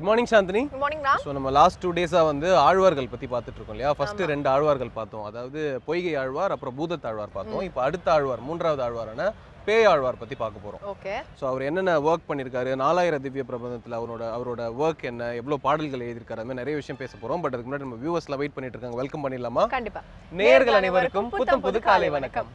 Good morning, Shanthini. Good morning, Ram. So, நம்ம last 2 days வந்து ஆழ்வார்கள் பத்தி பார்த்துட்டு இருக்கோம் இல்லையா? ஃபர்ஸ்ட் 2 ஆழ்வார்கள் பார்த்தோம். அதாவது பொய்கை ஆழ்வார் அப்புறம் பூதத் ஆழ்வார் பார்த்தோம். இப்போ அடுத்த ஆழ்வார் மூன்றாவது ஆழ்வாரான பேய் ஆழ்வார் பத்தி பார்க்க போறோம். ஓகே. சோ அவர் என்னென்ன வர்க் பண்ணிருக்காரு, 4000 திவ்ய பிரபந்தத்துல அவரோட வர்க் என்ன, எவ்வளவு பாடல்கள் எழுதியிருக்காரு, அந்த நிறைய விஷயம் பேச போறோம். பட் அதுக்கு முன்னாடி நம்ம வியூவர்ஸ்ல வெயிட் பண்ணிட்டு இருக்காங்க. வெல்கம் பண்ணிடலாமா? கண்டிப்பா. நேயர்கள் அனைவருக்கும் புத்தம் புது காலை வணக்கம்.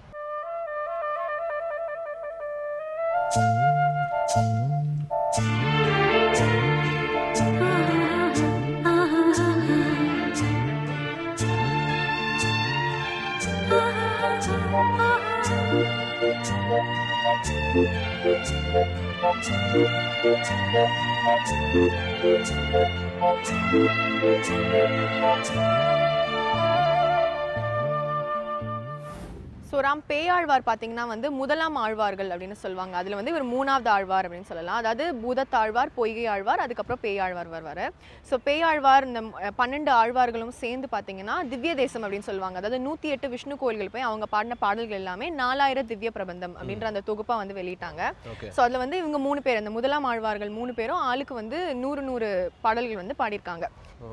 ராம் பேயாழ்வார் பார்த்தீங்கன்னா வந்து முதலாம் ஆழ்வார்கள் அப்படின்னு சொல்லுவாங்க. அதில் வந்து இவர் மூணாவது ஆழ்வார் அப்படின்னு சொல்லலாம். அதாவது பூதத்தாழ்வார், பொய்கை ஆழ்வார், அதுக்கப்புறம் பேயாழ்வார் வருவார். ஸோ பேயாழ்வார் இந்த 12 ஆழ்வார்களும் சேர்ந்து பார்த்தீங்கன்னா திவ்ய தேசம் அப்படின்னு சொல்லுவாங்க. அதாவது 108 விஷ்ணு கோயில்கள் போய் அவங்க பாடின பாடல்கள் எல்லாமே 4000 திவ்ய பிரபந்தம் அப்படின்ற அந்த தொகுப்பாக வந்து வெளியிட்டாங்க. ஸோ அதில் வந்து இவங்க 3 பேர், அந்த முதலாம் ஆழ்வார்கள் 3 பேரும் ஆளுக்கு வந்து 100 பாடல்கள் வந்து பாடியிருக்காங்க.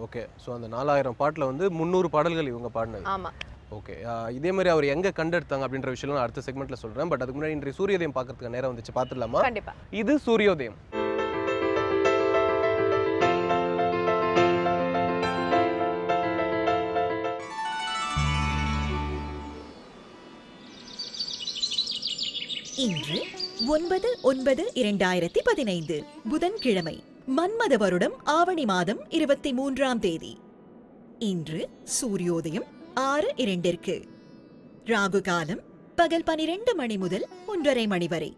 ஓகே. ஸோ அந்த 4000 பாட்டில் வந்து 300 பாடல்கள் இவங்க பாடினது. ஆமாம். ஓகே. இதே மாதிரி அவர் எங்க கண்டெடுத்தாங்க அப்படின்ற விஷயம் நான் அடுத்த செக்மெண்ட்ல சொல்றேன். பட் அதுக்கு முன்னாடி இன்றைய சூரியோதயம் பார்க்கறதுக்கு நேரம் வந்துச்சு, பார்த்துடலாமா? கண்டிப்பா. இது சூரியோதயம். இன்று 9/9/2015 புதன்கிழமை, மன்மத வருடம் ஆவணி மாதம் 23ஆம் தேதி. இன்று சூரியோதயம் 6:02. ராகு காலம் பகல் 12 மணி முதல் 1:30 மணி வரை.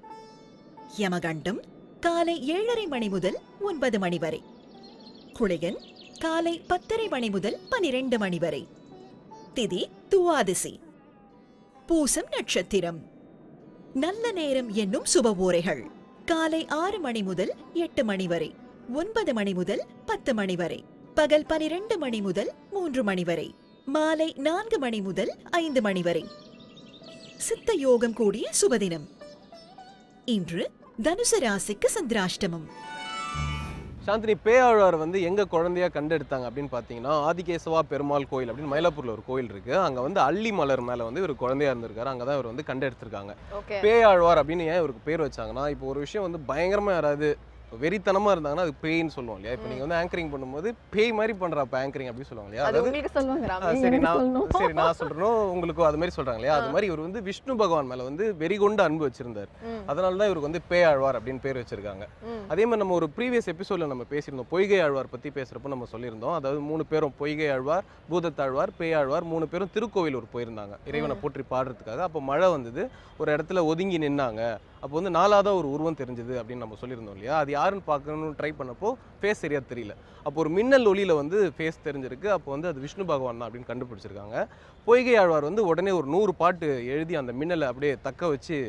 யமகண்டம் காலை 7:30 மணி முதல் 9 மணி வரை. குளிகன் காலை 10:30 மணி முதல் 12 மணி வரை. திதி துவாதசி. பூசம் நட்சத்திரம். நல்ல நேரம் என்னும் சுபவோரைகள் காலை 6 மணி முதல் 8 மணி வரை, 9 மணி முதல் 10 மணி வரை, பகல் 12 மணி முதல் 3 மணி வரை, மாலை 4 மணி முதல் 5 மணி வரை. சித்த யோகம் கூடிய சுபதினம். இன்று தனுசு ராசிக்கு சந்திராஷ்டமம். சாந்தினி, பேயாழ்வார் வந்து எங்க குழந்தையா கண்டெடுத்தாங்க அப்படின்னு பாத்தீங்கன்னா, ஆதிகேசவா பெருமாள் கோயில் அப்படின்னு மயிலாப்பூர்ல ஒரு கோயில் இருக்கு. அங்க வந்து அள்ளி மலர் மேல வந்து இவர் குழந்தையா இருந்திருக்காரு. அங்கதான் இவர் வந்து கண்டெடுத்திருக்காங்க. பேயாழ்வார் அப்படின்னு ஏன் இவருக்கு பேர் வச்சாங்கன்னா, இப்போ ஒரு விஷயம் வந்து பயங்கரமா யாராவது வெறித்தனமா இருந்தாங்கன்னா அது பேய்ன்னு சொல்லுவோம் இல்லையா? இப்போ நீங்க வந்து ஆங்கரிங் பண்ணும்போது பேய் மாதிரி பண்றப்ப ஆங்கரிங் அப்படி சொல்லுவாங்க இல்லையா? சரி, நான் சொல்றேன், உங்களுக்கும் அது மாதிரி சொல்றாங்க இல்லையா? அது மாதிரி இவர் வந்து விஷ்ணு பகவான் மேல வந்து வெறி கொண்டு அன்பு வச்சிருந்தார். அதனாலதான் இவருக்கு வந்து பேயாழ்வார் அப்படின்னு பேர் வச்சிருக்காங்க. அதே மாதிரி நம்ம ஒரு ப்ரீவியஸ் எபிசோட்ல நம்ம பேசியிருந்தோம், பொய்கை ஆழ்வார் பத்தி பேசுறப்போ நம்ம சொல்லியிருந்தோம். அதாவது 3 பேரும், பொய்கை ஆழ்வார், பூதத்தாழ்வார், பேயாழ்வார் 3 பேரும் திருக்கோவிலூர் போயிருந்தாங்க இறைவனை போற்றி பாடுறதுக்காக. அப்போ மழை வந்தது, ஒரு இடத்துல ஒதுங்கி நின்னாங்க. அப்போ வந்து 4ஆவது ஒரு உருவம் தெரிஞ்சது அப்படின்னு நம்ம சொல்லியிருந்தோம் இல்லையா? அது யாருன்னு பார்க்கணும்னு ட்ரை பண்ணப்போ ஃபேஸ் சரியா தெரியல. அப்போ ஒரு மின்னல் ஒளியில வந்து ஃபேஸ் தெரிஞ்சிருக்கு. அப்போ வந்து அது விஷ்ணு பகவான் தான் அப்படின்னு கண்டுபிடிச்சிருக்காங்க. பொய்கை ஆழ்வார் வந்து உடனே ஒரு 100 பாட்டு எழுதி அந்த மின்னலை அப்படியே தக்க வச்சு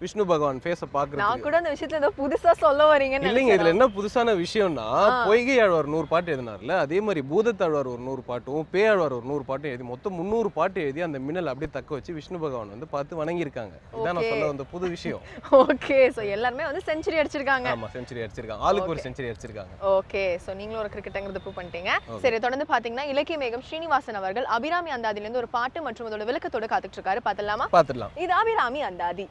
விஷ்ணு பகவான் ஃபேஸை பார்க்கறது. நான் கூட அந்த விஷயத்துல ஏதோ புதுசா சொல்ல வரீங்கன்னு இல்லைங்க. இதுல என்ன புதுசான விஷயம்னா, பொய்கை ஆழ்வார் 100 பாட்டு எழுதினார்ல, அதே மாதிரி பூதத்தாழ்வார் ஒரு 100 பாட்டும், பேயாழ்வார் ஒரு 100 பாட்டும் எழுதி மொத்தம் 300 பாட்டு எழுதி அந்த மின்னல் அப்படியே தக்க வச்சு விஷ்ணு பகவான் வந்து பார்த்து வணங்கியிருக்காங்க. இதான் நான் சொல்ல வந்த புது விஷயம். ஓகே. சோ எல்லாரும் வந்து செஞ்சுரி அடிச்சிருக்காங்க. ஆமா, செஞ்சுரி அடிச்சிருக்காங்க. ஆளுக்கு ஒரு செஞ்சுரி அடிச்சிருக்காங்க. ஓகே. சோ நீங்களும் ஒரு கிரிக்கெட்டங்கிறது ப்ரூவ் பண்ணிட்டீங்க. சரி, தொடர்ந்து பாத்தீங்கன்னா இலக்கிய மேகம் ஸ்ரீனிவாசன் அவர்கள் அபிராமி அந்தாதில இருந்து ஒரு பாட்டு மற்றும் அதோட விளக்கத்தோட காத்துட்டு இருக்காரு. பாத்துடலாமா? பாத்துடலாம். இது அபிராமி அந்தாதி.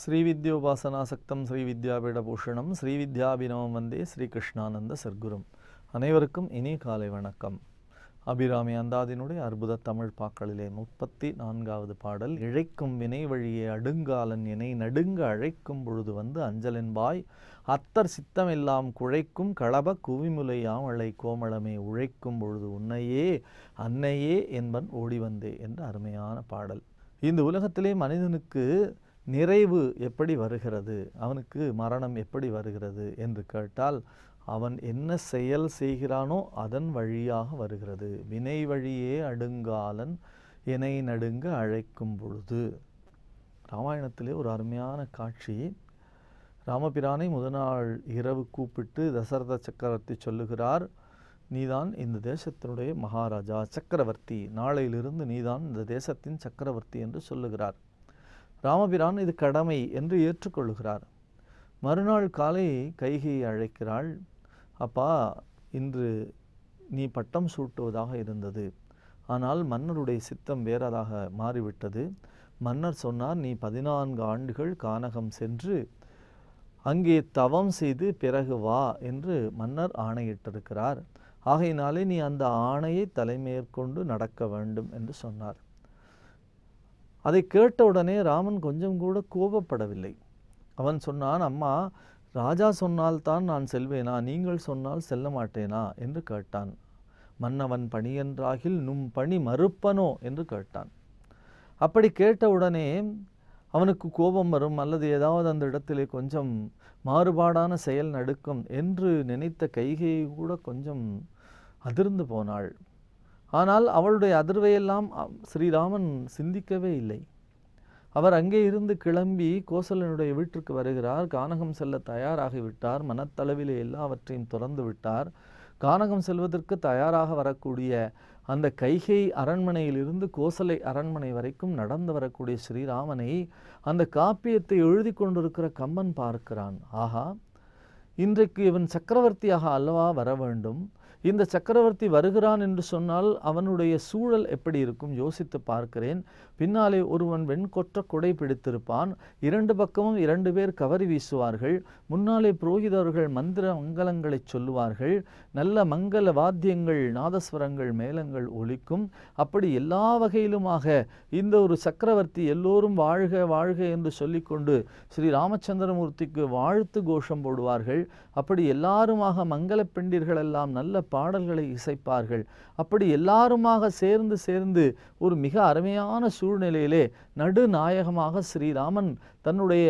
ஸ்ரீவித்யோபாசனாசக்தம் ஸ்ரீவித்யாபீடபூஷணம் ஸ்ரீவித்யாபினவம் வந்தே ஸ்ரீகிருஷ்ணானந்த சர்க்குரும். அனைவருக்கும் இனிய காலை வணக்கம். அபிராமி அந்தாதினுடைய அற்புத தமிழ் பாக்களிலே 34வது பாடல். இழைக்கும் வினை வழியே அடுங்காலன் இணை நடுங்க அழைக்கும் பொழுது வந்து அஞ்சலென்பாய் அத்தர் சித்தமெல்லாம் குழைக்கும் களப குவிமுலை யாமழை கோமளமே உழைக்கும் பொழுது உன்னையே அன்னையே என்பன் ஓடி வந்தே என்ற அருமையான பாடல். இந்த உலகத்திலே மனிதனுக்கு நிறைவு எப்படி வருகிறது, அவனுக்கு மரணம் எப்படி வருகிறது என்று கேட்டால், அவன் என்ன செயல் செய்கிறானோ அதன் வழியாக வருகிறது. வினை வழியே அடுங்காலன் இணை நடுங்க அழைக்கும் பொழுது. ராமாயணத்திலே ஒரு அருமையான காட்சி. ராமபிரானை முதல் நாள் இரவு கூப்பிட்டு தசரத சக்கரவர்த்தி சொல்லுகிறார், நீதான் இந்த தேசத்தினுடைய மகாராஜா, சக்கரவர்த்தி, நாளையிலிருந்து நீதான் இந்த தேசத்தின் சக்கரவர்த்தி என்று சொல்லுகிறார். ராமபிரான் இது கடமை என்று ஏற்றுக்கொள்கிறார். மறுநாள் காலை கைகையை அழைக்கிறாள். அப்பா, இன்று நீ பட்டம் சூட்டுவதாக இருந்தது, ஆனால் மன்னருடைய சித்தம் வேறதாக மாறிவிட்டது. மன்னர் சொன்னார், நீ 14 ஆண்டுகள் கானகம் சென்று அங்கே தவம் செய்து பிறகு வா என்று மன்னர் ஆணையிட்டிருக்கிறார். ஆகையினாலே நீ அந்த ஆணையை தலைமேற்கொண்டு நடக்க வேண்டும் என்று சொன்னார். அதை கேட்டவுடனே ராமன் கொஞ்சம் கூட கோபப்படவில்லை. அவன் சொன்னான், அம்மா, ராஜா சொன்னால்தான் நான் செல்வேனா, நீங்கள் சொன்னால் செல்ல மாட்டேனா என்று கேட்டான். மன்னவன் பணியென்றாகில் நும் பணி மறுப்பனோ என்று கேட்டான். அப்படி கேட்டவுடனே அவனுக்கு கோபம் வரும், அல்லது ஏதாவது அந்த இடத்திலே கொஞ்சம் மாறுபாடான செயல் நடக்கும் என்று நினைத்த கைகையை கூட கொஞ்சம் அதிர்ந்து போனாள். ஆனால் அவளுடைய அதிர்வையெல்லாம் ஸ்ரீராமன் சிந்திக்கவே இல்லை. அவர் அங்கே இருந்து கிளம்பி கோசலனுடைய வீட்டிற்கு வருகிறார். கானகம் செல்ல தயாராகிவிட்டார். மனத்தளவிலே எல்லாவற்றையும் துறந்து விட்டார். கானகம் செல்வதற்கு தயாராக வரக்கூடிய அந்த கைகை அரண்மனையிலிருந்து கோசலை அரண்மனை வரைக்கும் நடந்து வரக்கூடிய ஸ்ரீராமனை அந்த காப்பியத்தை எழுதி கொண்டிருக்கிற கம்பன் பார்க்கிறான். ஆஹா, இன்றைக்கு இவன் சக்கரவர்த்தியாக அல்லவா வர வேண்டும். இந்த சக்கரவர்த்தி வருகிறான் என்று சொன்னால் அவனுடைய சூழல் எப்படி இருக்கும் யோசித்து பார்க்கிறேன். பின்னாலே ஒருவன் வெண்கொற்ற குடை பிடித்திருப்பான். 2 பக்கமும் 2 பேர் கவரி வீசுவார்கள். முன்னாலே புரோகிதர்கள் மந்திர மங்களங்களை சொல்லுவார்கள். நல்ல மங்கள வாத்தியங்கள், நாதஸ்வரங்கள், மேளங்கள் ஒலிக்கும். அப்படி எல்லா வகையிலுமாக இந்த ஒரு சக்கரவர்த்தி எல்லோரும் வாழ்க வாழ்க என்று சொல்லிக்கொண்டு ஸ்ரீ ராமச்சந்திரமூர்த்திக்கு வாழ்த்து கோஷம் போடுவார்கள். அப்படி எல்லாருமாக மங்கள பெண்டிர்கள் எல்லாம் நல்ல பாடல்களை இசைப்பார்கள். அப்படி எல்லாருமாக சேர்ந்து ஒரு மிக அருமையான சூழ்நிலையிலே நடுநாயகமாக ஸ்ரீராமன் தன்னுடைய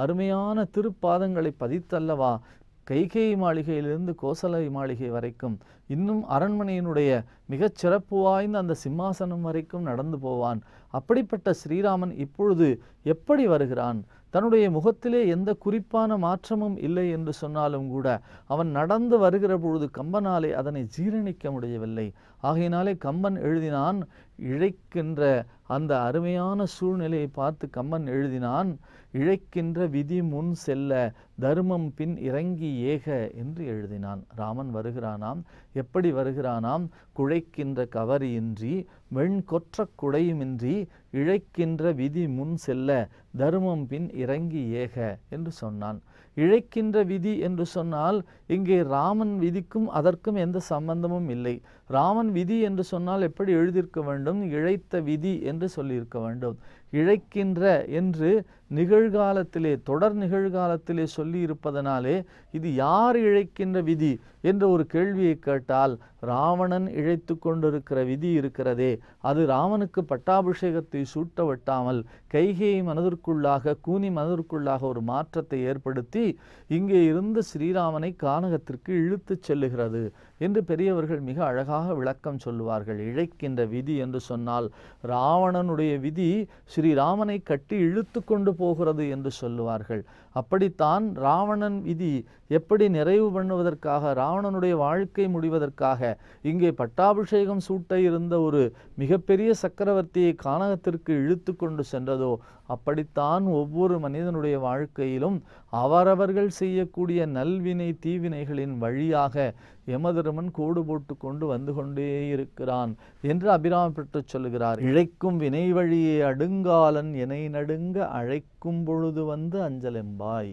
அருமையான திருப்பாதங்களை பதித்தல்லவா கைகேயி மாளிகையிலிருந்து கோசலை மாளிகை வரைக்கும், இன்னும் அரண்மனையினுடைய மிகச் சிறப்பு வாய்ந்த அந்த சிம்மாசனம் வரைக்கும் நடந்து போவான். அப்படிப்பட்ட ஸ்ரீராமன் இப்பொழுது எப்படி வருகிறான்? தன்னுடைய முகத்திலே எந்த குறிப்பான மாற்றமும் இல்லை என்று சொன்னாலும் கூட அவன் நடந்து வருகிற பொழுது கம்பனாலே அதனை ஜீரணிக்க முடியவில்லை. ஆகையினாலே கம்பன் எழுதினான், இழைக்கின்ற அந்த அருமையான சூழ்நிலையை பார்த்து கம்பன் எழுதினான், இழைக்கின்ற விதி முன் செல்ல தர்மம் பின் இறங்கி ஏக என்று எழுதினான். ராமன் வருகிறானாம். எப்படி வருகிறானாம்? குழைக்கின்ற கவரியின்றி வெண்கொற்ற குடையுமின்றி இழைக்கின்ற விதி முன் செல்ல தர்மம் பின் இறங்கி ஏக என்று சொன்னான். இழைக்கின்ற விதி என்று சொன்னால் இங்கே ராமன் விதிக்கும் அதற்கும் எந்த சம்பந்தமும் இல்லை. ராமன் விதி என்று சொன்னால் எப்படி எழுதியிருக்க வேண்டும்? இழைத்த விதி என்று சொல்லியிருக்க வேண்டும். இழைக்கின்ற என்று நிகழ்காலத்திலே, தொடர் நிகழ்காலத்திலே சொல்லியிருப்பதனாலே இது யார் இழைக்கின்ற விதி என்ற ஒரு கேள்வியை கேட்டால், ராவணன் இழைத்து கொண்டிருக்கிற விதி இருக்கிறதே, அது ராமனுக்கு பட்டாபிஷேகத்தை சூட்ட விட்டாமல் கைகேயி மனதிற்குள்ளாக, கூனி மனதிற்குள்ளாக ஒரு மாற்றத்தை ஏற்படுத்தி இங்கே இருந்து ஸ்ரீராமனை கானகத்திற்கு இழுத்துச் செல்லுகிறது என்று பெரியவர்கள் மிக அழகாக விளக்கம் சொல்லுவார்கள். இழைக்கின்ற விதி என்று சொன்னால் ராவணனுடைய விதி ஸ்ரீராமனை கட்டி இழுத்து கொண்டு போகிறது என்று சொல்லுவார்கள். அப்படித்தான் ராவணன் விதி எப்படி நிறைவு பண்ணுவதற்காக, ராவணனுடைய வாழ்க்கை முடிவதற்காக இங்கே பட்டாபிஷேகம் சூட்ட இருந்த ஒரு மிகப்பெரிய சக்கரவர்த்தியை கானகத்திற்கு இழுத்து கொண்டு சென்றதோ, அப்படித்தான் ஒவ்வொரு மனிதனுடைய வாழ்க்கையிலும் அவரவர்கள் செய்யக்கூடிய நல்வினை தீவினைகளின் வழியாக யமதர்மன் கோடு போட்டு கொண்டு வந்து கொண்டே இருக்கிறான் என்று அபிராமப்பட்டு சொல்லுகிறார். இழைக்கும் வினை வழியே அடுங்காலன் எனை நடுங்க அழைக்கும் பொழுது வந்து அஞ்சலெம்பாய்.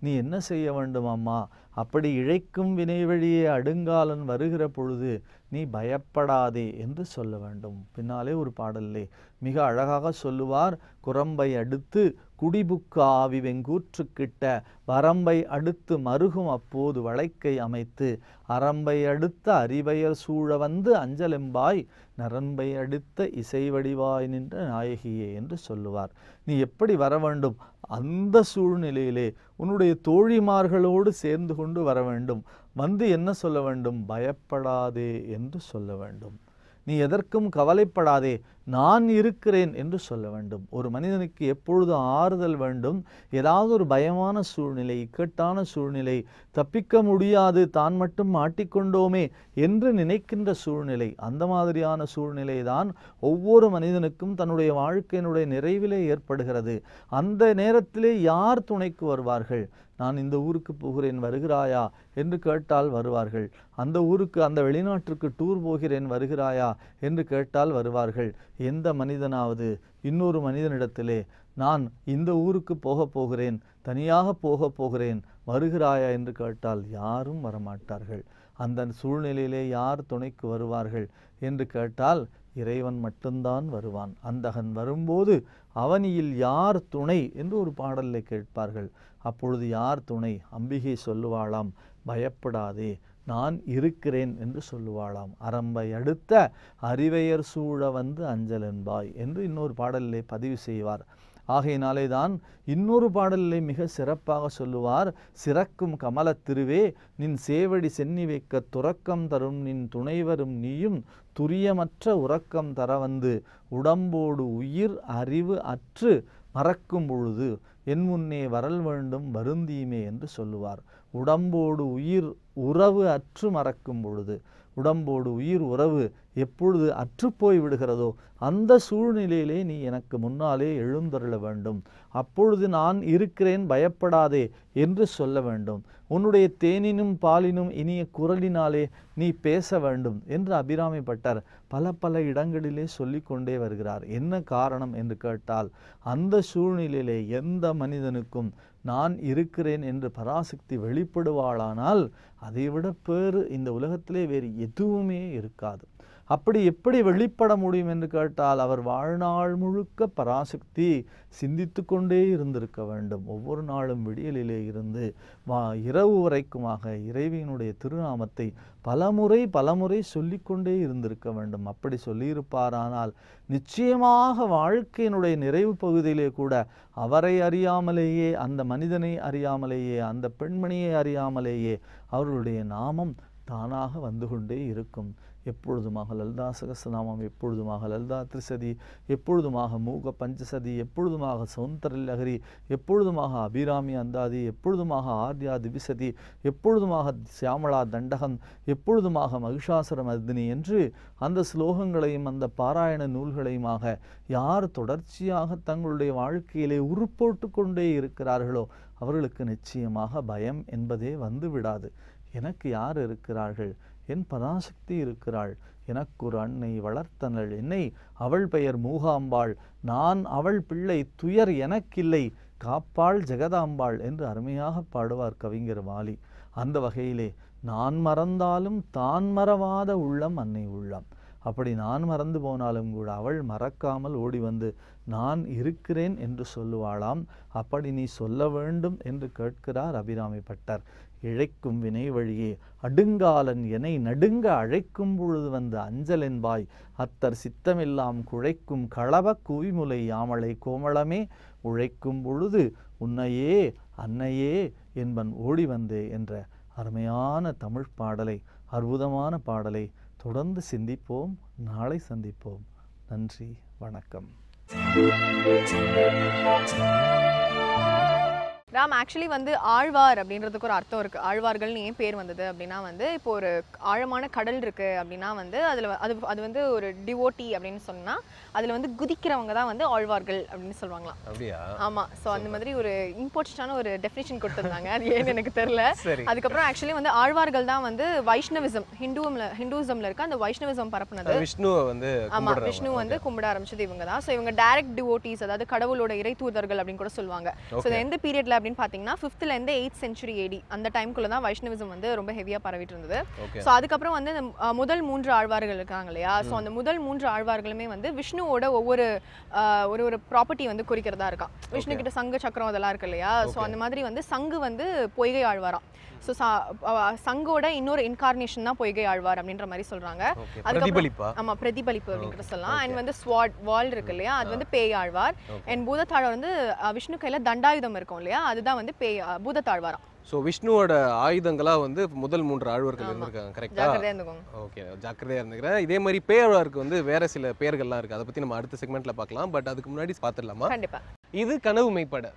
நீ என்ன செய்ய வேண்டும் அம்மா? அப்படி இழைக்கும் வினை வழியே அடுங்காலன் வருகிற பொழுது நீ பயப்படாதே என்று சொல்ல வேண்டும். பின்னாலே ஒரு பாடல்லே மிக அழகாக சொல்லுவார். குரம்பை அடுத்து குடிபுக்க ஆவி வெங்கூற்று கிட்ட வரம்பை அடுத்து மருகும் அப்போது வளைக்கை அமைத்து அரம்பை அடுத்த அறிவையர் சூழ வந்து அஞ்சலெம்பாய் நரம்பை அடுத்த இசை வடிவாய் நின்ற நாயகியே என்று சொல்லுவார். நீ எப்படி வர வேண்டும்? அந்த சூழ்நிலையிலே உன்னுடைய தோழிமார்களோடு சேர்ந்து கொண்டு வர வேண்டும். வந்து என்ன சொல்ல வேண்டும்? பயப்படாதே என்று சொல்ல வேண்டும். நீ எதற்கும் கவலைப்படாதே, நான் இருக்கிறேன் என்று சொல்ல வேண்டும். ஒரு மனிதனுக்கு எப்பொழுது ஆறுதல் வேண்டும், ஏதாவது ஒரு பயமான சூழ்நிலை, இக்கட்டான சூழ்நிலை, தப்பிக்க முடியாது, தான் மட்டும் மாட்டிக்கொண்டோமே என்று நினைக்கின்ற சூழ்நிலை, அந்த மாதிரியான சூழ்நிலை தான் ஒவ்வொரு மனிதனுக்கும் தன்னுடைய வாழ்க்கையினுடைய நிறைவிலே ஏற்படுகிறது. அந்த நேரத்திலே யார் துணைக்கு வருவார்கள்? நான் இந்த ஊருக்கு போகிறேன் வருகிறாயா என்று கேட்டால் வருவார்கள். அந்த ஊருக்கு, அந்த வெளிநாட்டிற்கு டூர் போகிறேன் வருகிறாயா என்று கேட்டால் வருவார்கள். எந்த மனிதனாவது இன்னொரு மனிதனிடத்திலே நான் இந்த ஊருக்கு போகப் போகிறேன், தனியாக போகப் போகிறேன், வருகிறாயா என்று கேட்டால் யாரும் வரமாட்டார்கள். அந்த சூழ்நிலையிலே யார் துணைக்கு வருவார்கள் என்று கேட்டால் இறைவன் மட்டும்தான் வருவான். அந்தகன் வரும்போது அவனியில் யார் துணை என்று ஒரு பாடலில் கேட்பார்கள். அப்பொழுது யார் துணை? அம்பிகை சொல்லுவாளாம், பயப்படாதே நான் இருக்கிறேன் என்று சொல்லுவாளாம். அரம்பை அடுத்த அறிவையர் சூழ வந்து அஞ்சலென்பாய் என்று இன்னொரு பாடலிலே பதிவு செய்வார். ஆகையினாலே தான் இன்னொரு பாடலிலே மிக சிறப்பாக சொல்லுவார், சிறக்கும் கமலத் திருவே நின் சேவடி சென்னி வைக்க துறக்கம் தரும் நின் துணைவரும் நீயும் துரியமற்ற உறக்கம் தர வந்து உடம்போடு உயிர் அறிவு அற்று மறக்கும் பொழுது என் முன்னே வரல் வேண்டும் வருந்தீமே என்று சொல்லுவார். உடம்போடு உயிர் உறவு அற்று மறக்கும் பொழுது, உடம்போடு உயிர் உறவு எப்பொழுது அற்றுப்போய் விடுகிறதோ அந்த சூழ்நிலையிலே நீ எனக்கு முன்னாலே எழுந்தருள வேண்டும். அப்பொழுது நான் இருக்கிறேன், பயப்படாதே என்று சொல்ல வேண்டும். உன்னுடைய தேனினும் பாலினும் இனிய குரலினாலே நீ பேச வேண்டும் என்று அபிராமி பட்டர் பல இடங்களிலே சொல்லிக்கொண்டே வருகிறார். என்ன காரணம் என்று கேட்டால், அந்த சூழ்நிலையிலே எந்த மனிதனுக்கும் நான் இருக்கிறேன் என்று பராசக்தி வெளிப்படுவாளானால் அதைவிட பேறு இந்த உலகத்திலே வேறு எதுவுமே இருக்காது. அப்படி எப்படி வெளிப்பட முடியும் என்று கேட்டால், அவர் வாழ்நாள் முழுக்க பராசக்தி சிந்தித்து கொண்டே இருந்திருக்க வேண்டும். ஒவ்வொரு நாளும் விடியலிலே இருந்து இரவு வரைக்குமாக இறைவியினுடைய திருநாமத்தை பலமுறை சொல்லிக்கொண்டே இருந்திருக்க வேண்டும். அப்படி சொல்லியிருப்பாரானால் நிச்சயமாக வாழ்க்கையினுடைய நிறைவு பகுதியிலே கூட அவரை அறியாமலேயே, அந்த மனிதனை அறியாமலேயே, அந்த பெண்மணியை அறியாமலேயே அவர்களுடைய நாமம் தானாக வந்து கொண்டே இருக்கும். எப்பொழுதுமாக லலிதா சகஸ்ரநாமம், எப்பொழுதுமாக லலிதா திரிசதி, எப்பொழுதுமாக மூக பஞ்சசதி, எப்பொழுதுமாக சௌந்தரலஹரி, எப்பொழுதுமாக அபிராமி அந்தாதி, எப்பொழுதுமாக ஆர்யா திவிசதி, எப்பொழுதுமாக சியாமளா தண்டகம், எப்பொழுதுமாக மகிஷாசுர மர்தினி என்று அந்த ஸ்லோகங்களையும் அந்த பாராயண நூல்களையுமாக யார் தொடர்ச்சியாக தங்களுடைய வாழ்க்கையிலே உருப்போட்டு கொண்டே இருக்கிறார்களோ அவர்களுக்கு நிச்சயமாக பயம் என்பதே வந்து விடாது. எனக்கு யார் இருக்கிறார்கள்? என் பராசக்தி இருக்கிறாள். எனக்கு ஒரு அன்னை வளர்த்தனள் என்னை, அவள் பெயர் மூகாம்பாள், நான் அவள் பிள்ளை, துயர் எனக்கில்லை, காப்பாள் ஜெகதாம்பாள் என்று அருமையாக பாடுவார் கவிஞர் வாலி. அந்த வகையிலே நான் மறந்தாலும் தான் மறவாத உள்ளம் அன்னை உள்ளம். அப்படி நான் மறந்து போனாலும் கூட அவள் மறக்காமல் ஓடி வந்து நான் இருக்கிறேன் என்று சொல்லுவாளாம். அப்படி நீ சொல்ல வேண்டும் என்று கேட்கிறார் அபிராமி பட்டர். இழைக்கும் வினை வழியே அடுங்காலன் எனை நடுங்க அழைக்கும் பொழுது வந்து அஞ்சல் என்பாய், அத்தர் சித்தமெல்லாம் குழைக்கும் களவ குவிமுலை யாமலை கோமளமே உழைக்கும் பொழுது உன்னையே அன்னையே என்பன் ஓடி வந்தே என்ற அருமையான தமிழ் பாடலை, அற்புதமான பாடலை தொடர்ந்து சிந்திப்போம். நாளை சந்திப்போம். நன்றி, வணக்கம். ராம், ஆக்சுவலி வந்து ஆழ்வார் அப்படின்றதுக்கு ஒரு அர்த்தம் இருக்குது. ஆழ்வார்கள்னு ஏன் பேர் வந்தது அப்படின்னா வந்து, இப்போ ஒரு ஆழமான கடல் இருக்குது அப்படின்னா வந்து அதில் அது வந்து ஒரு டிவோட்டி அப்படின்னு சொன்னால் அதில் வந்து குதிக்கிறவங்க தான் வந்து ஆழ்வார்கள் அப்படின்னு சொல்லுவாங்களாம். அப்படியா? ஆமாம். ஸோ அந்த மாதிரி ஒரு இம்பார்ட்டன்டான ஒரு டெஃபினேஷன் கொடுத்துருந்தாங்க. அது ஏன்னு எனக்கு தெரியல. அதுக்கப்புறம் ஆக்சுவலி வந்து ஆழ்வார்கள் தான் வந்து வைஷ்ணவிசம், ஹிந்துவிசமில் இருக்க அந்த வைஷ்ணவிசம் பரப்புனது. விஷ்ணுவை வந்து ஆமாம், விஷ்ணு வந்து கும்பிட ஆரம்பிச்சது இவங்க தான். ஸோ இவங்க டைரக்ட் டிவோட்டிஸ், அதாவது கடவுளோட இறை தூதர்கள் அப்படின்னு கூட சொல்லுவாங்க. ஸோ எந்த பீரியட்ல அப்படின்னு பார்த்தீங்கன்னா 5th இருந்து 8th century AD அந்த டைம்குள்ள தான் வைஷ்ணவிசம் வந்து ரொம்ப ஹெவியாக பரவிட்டு இருந்தது. ஸோ அதுக்கப்புறம் வந்து முதல் 3 ஆழ்வார்கள் இருக்காங்க இல்லையா? ஸோ அந்த முதல் 3 ஆழ்வார்களுமே வந்து விஷ்ணுவோட ஒவ்வொரு ஒரு ப்ராப்பர்ட்டி வந்து குறிக்கிறதா இருக்கான். விஷ்ணு கிட்ட சங்கு சக்கரம் அதெல்லாம் இருக்கு இல்லையா? ஸோ அந்த மாதிரி வந்து சங்கு வந்து பொய்கை ஆழ்வாராம். ஸோ சங்கோட இன்னொரு இன்கார்னேஷன் தான் பொய்கை ஆழ்வார் அப்படின்ற மாதிரி சொல்றாங்க. அதுக்கப்புறம் ஆமா, பிரதிபலிப்பு அப்படின்ற சொல்லலாம். அண்ட் வந்து ஸ்வாட் வால் இருக்கு இல்லையா, அது வந்து பேய் ஆழ்வார். அண்ட் பூதத்தாழ்வார் வந்து விஷ்ணு கையில தண்டாயுதம் இருக்கும் இல்லையா, அதுதான் வந்து பூதத்தாழ்வாராம். ஸோ விஷ்ணுவோட ஆயுதங்களா வந்து முதல் 3 ஆழ்வார்கள் இருந்திருக்காங்க. கரெக்டா? ஜாக்கிரதையா இருந்துக்கோங்க. ஓகே, ஜாக்கிரதையா இருந்துக்கிறேன். இதே மாதிரி பேயாழ்வாருக்கு வந்து வேற சில பெயர்கள்லாம் இருக்கு. அதை பத்தி நம்ம அடுத்த செக்மெண்ட்ல பார்க்கலாம். பட் அதுக்கு முன்னாடி பார்த்துடலாமா? கண்டிப்பா. இது கனவு மெய்ப்பட.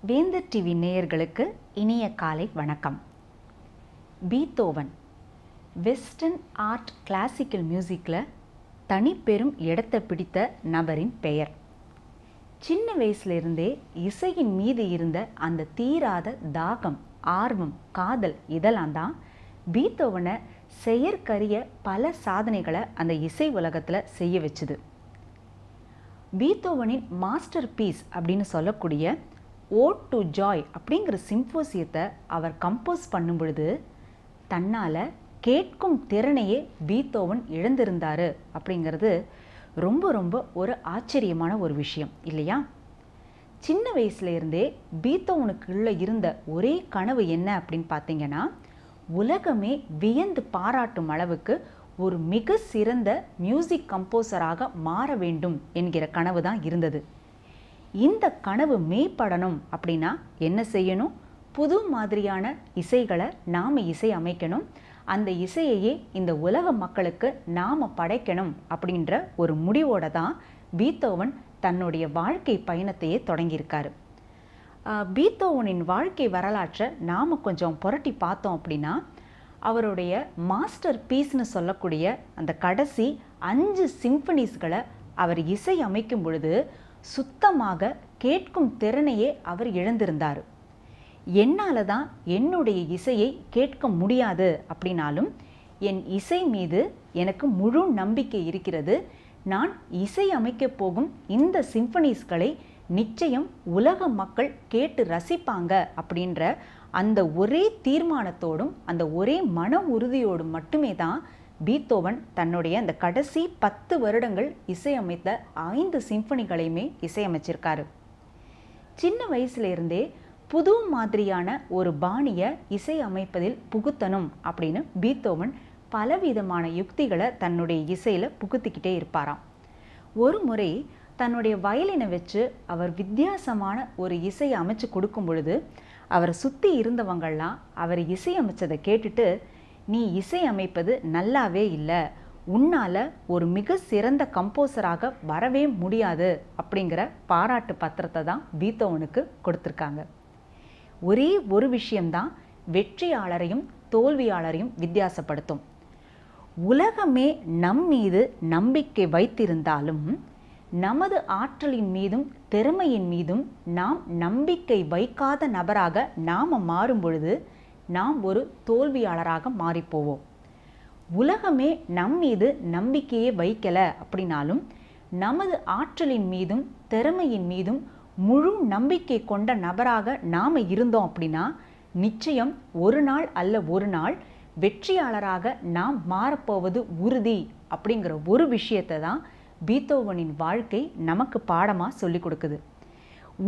வேந்தர் டிவி நேயர்களுக்கு இனிய காலை வணக்கம். பீத்தோவன் வெஸ்டர்ன் ஆர்ட் கிளாசிக்கல் மியூசிக்கில் தனிப்பெரும் இடத்தை பிடித்த நபரின் பெயர். சின்ன வயசுலேருந்தே இசையின் மீது இருந்த அந்த தீராத தாகம், ஆர்வம், காதல் இதெல்லாம் தான் பீத்தோவனை செயற்கரிய பல சாதனைகளை அந்த இசை உலகத்தில் செய்ய வச்சுது. பீத்தோவனின் மாஸ்டர் பீஸ் அப்படின்னு சொல்லக்கூடிய ஓட் டு ஜாய் அப்படிங்கிற சிம்போசியத்தை அவர் கம்போஸ் பண்ணும் பொழுது தன்னால் கேட்கும் திறனையே பீத்தோவன் இழந்திருந்தார் அப்படிங்கிறது ரொம்ப ரொம்ப ஒரு ஆச்சரியமான ஒரு விஷயம் இல்லையா? சின்ன வயசுலேருந்தே பீத்தோவனுக்குள்ளே இருந்த ஒரே கனவு என்ன அப்படின்னு பார்த்தீங்கன்னா, உலகமே வியந்து பாராட்டும் அளவுக்கு ஒரு மிக சிறந்த மியூசிக் கம்போசராக மாற வேண்டும் என்கிற கனவு தான் இருந்தது. இந்த கனவு மெய்ப்படணும் அப்படின்னா என்ன செய்யணும்? புது மாதிரியான இசைகளை நாம் இசை அமைக்கணும், அந்த இசையையே இந்த உலக மக்களுக்கு நாம் படைக்கணும் அப்படின்ற ஒரு முடிவோடு தான் பீத்தோவன் தன்னுடைய வாழ்க்கை பயணத்தையே தொடங்கியிருக்காரு. பீத்தோவனின் வாழ்க்கை வரலாற்றை நாம் கொஞ்சம் புரட்டி பார்த்தோம் அப்படின்னா, அவருடைய மாஸ்டர் பீஸ்னு சொல்லக்கூடிய அந்த கடைசி 5 சிம்பனிஸ்களை அவர் இசை அமைக்கும் பொழுது சுத்தமாக கேட்கும் திறனையே அவர் இழந்திருந்தார். என்னால் தான் என்னுடைய இசையை கேட்க முடியாது அப்படின்னாலும் என் இசை மீது எனக்கு முழு நம்பிக்கை இருக்கிறது. நான் இசை அமைக்கப் போகும் இந்த சிம்பனிஸ்களை நிச்சயம் உலக மக்கள் கேட்டு ரசிப்பாங்க அப்படின்ற அந்த ஒரே தீர்மானத்தோடும் அந்த ஒரே மன உறுதியோடும் மட்டுமே தான் பீத்தோவன் தன்னுடைய அந்த கடைசி 10 வருடங்கள் இசையமைத்த 5 சிம்பனிகளையுமே இசையமைச்சிருக்காரு. சின்ன வயசுலேருந்தே புது மாதிரியான ஒரு பாணியை இசை அமைப்பதில் புகுத்தணும் அப்படின்னு பீத்தோவன் பலவிதமான யுக்திகளை தன்னுடைய இசையில் புகுத்திக்கிட்டே இருப்பாராம். ஒரு முறை தன்னுடைய வயலினை வச்சு அவர் வித்தியாசமான ஒரு இசையை அமைச்சு கொடுக்கும் பொழுது அவரை சுற்றி இருந்தவங்கள்லாம் அவர் இசையமைச்சதை கேட்டுட்டு, நீ இசை அமைப்பது நல்லாவே இல்லை, உன்னால் ஒரு மிக சிறந்த கம்போசராக வரவே முடியாது அப்படிங்கிற பாராட்டு பத்திரத்தை தான் பீத்தோவனுக்கு கொடுத்துருக்காங்க. ஒரே ஒரு விஷயம்தான் வெற்றியாளரையும் தோல்வியாளரையும் வித்தியாசப்படுத்தும். உலகமே நம் மீது நம்பிக்கை வைத்திருந்தாலும் நமது ஆற்றலின் மீதும் திறமையின் மீதும் நாம் நம்பிக்கை வைக்காத நபராக நாம் மாறும் பொழுது நாம் ஒரு தோல்வியாளராக மாறிப்போவோம். உலகமே நம் மீது நம்பிக்கையே வைக்கலை அப்படின்னாலும் நமது ஆற்றலின் மீதும் திறமையின் மீதும் முழு நம்பிக்கை கொண்ட நபராக நாம் இருந்தோம் அப்படின்னா நிச்சயம் ஒரு நாள் அல்ல ஒரு நாள் வெற்றியாளராக நாம் மாறப்போவது உறுதி அப்படிங்கிற ஒரு விஷயத்தை தான் பீத்தோவனின் வாழ்க்கை நமக்கு பாடமாக சொல்லி கொடுக்குது.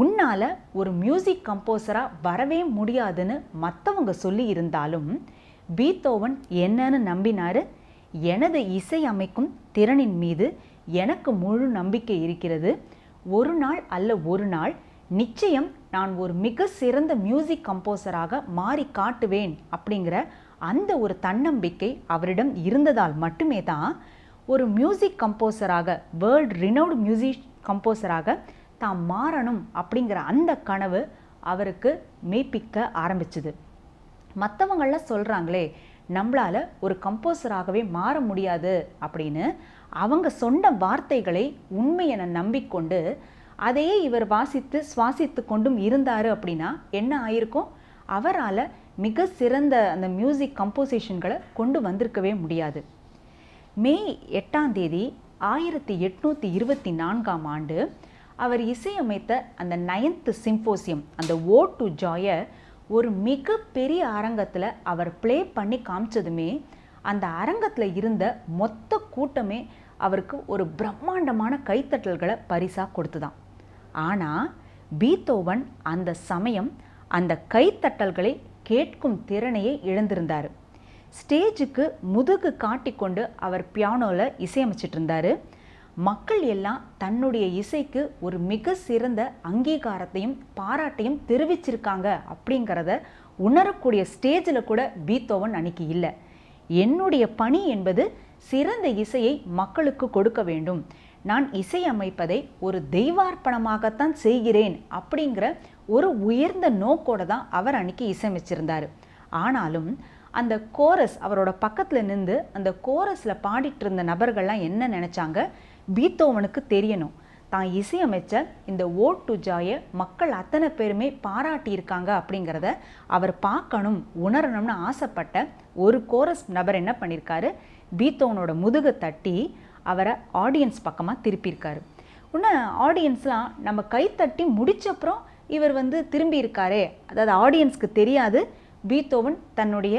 உன்னால் ஒரு மியூசிக் கம்போசராக வரவே முடியாதுன்னு மற்றவங்க சொல்லி இருந்தாலும் பீத்தோவன் என்னன்னு நம்பினார்? எனது இசை அமைக்கும் திறனின் மீது எனக்கு முழு நம்பிக்கை இருக்கிறது. ஒரு நாள் அல்ல ஒரு நாள் நிச்சயம் நான் ஒரு மிக சிறந்த மியூசிக் கம்போசராக மாறி காட்டுவேன் அப்படிங்கிற அந்த ஒரு தன்னம்பிக்கை அவரிடம் இருந்ததால் மட்டுமே தான் ஒரு மியூசிக் கம்போசராக, வேர்ல்ட் ரினவுட் மியூசிக் கம்போசராக தாம் மாறணும் அப்படிங்கிற அந்த கனவு அவருக்கு மெய்ப்பிக்க ஆரம்பிச்சுது. மற்றவங்களாம் சொல்கிறாங்களே நம்மளால் ஒரு கம்போசராகவே மாற முடியாது அப்படின்னு, அவங்க சொன்ன வார்த்தைகளை உண்மை என நம்பிக்கொண்டு அதையே இவர் வாசித்து சுவாசித்து கொண்டும் இருந்தார் அப்படின்னா என்ன ஆயிருக்கும்? அவரால் மிக சிறந்த அந்த மியூசிக் கம்போசிஷன்களை கொண்டு வந்திருக்கவே முடியாது. மே 8ஆம் தேதி 1824ஆம் ஆண்டு அவர் இசையமைத்த அந்த 9th சிம்போசியம், அந்த ஓட் டு ஜாயை ஒரு மிகப்பெரிய அரங்கத்தில் அவர் ப்ளே பண்ணி காமிச்சதுமே அந்த அரங்கத்தில் இருந்த மொத்த கூட்டமே அவருக்கு ஒரு பிரம்மாண்டமான கைத்தட்டல்களை பரிசாக கொடுத்துதான். ஆனால் பீத்தோவன் அந்த சமயம் அந்த கைத்தட்டல்களை கேட்கும் திறனையே இழந்திருந்தார். ஸ்டேஜுக்கு முதுகு காட்டிக்கொண்டு அவர் பியானோவில் இசையமைச்சிட்டு இருந்தார். மக்கள் எல்லாம் தன்னுடைய இசைக்கு ஒரு மிக சிறந்த அங்கீகாரத்தையும் பாராட்டையும் தெரிவிச்சிருக்காங்க அப்படிங்கிறத உணரக்கூடிய ஸ்டேஜில் கூட பீத்தோவன் அன்னைக்கு இல்லை. என்னுடைய பணி என்பது சிறந்த இசையை மக்களுக்கு கொடுக்க வேண்டும், நான் இசையமைப்பதை ஒரு தெய்வார்ப்பணமாகத்தான் செய்கிறேன் அப்படிங்கிற ஒரு உயர்ந்த நோக்கோட தான் அவர் அன்னைக்கு இசையமைச்சிருந்தார். ஆனாலும் அந்த கோரஸ் அவரோட பக்கத்தில் நின்று அந்த கோரஸில் பாடிட்டு இருந்த நபர்கள்லாம் என்ன நினச்சாங்க, பீத்தோவனுக்கு தெரியணும் தான் இசையமைச்ச இந்த ஓட் டு ஜாயை மக்கள் அத்தனை பேருமே பாராட்டியிருக்காங்க அப்படிங்கிறத அவர் பார்க்கணும் உணரணும்னு ஆசைப்பட்ட ஒரு கோரஸ் நபர் என்ன பண்ணியிருக்காரு, பீத்தோவனோட முதுகை தட்டி அவரை ஆடியன்ஸ் பக்கமாக திருப்பியிருக்காரு. இன்னும் ஆடியன்ஸ்லாம் நம்ம கைத்தட்டி முடிச்சப்புறம் இவர் திரும்பி இருக்காரே, அதாவது ஆடியன்ஸ்க்கு தெரியாது பீத்தோவன் தன்னுடைய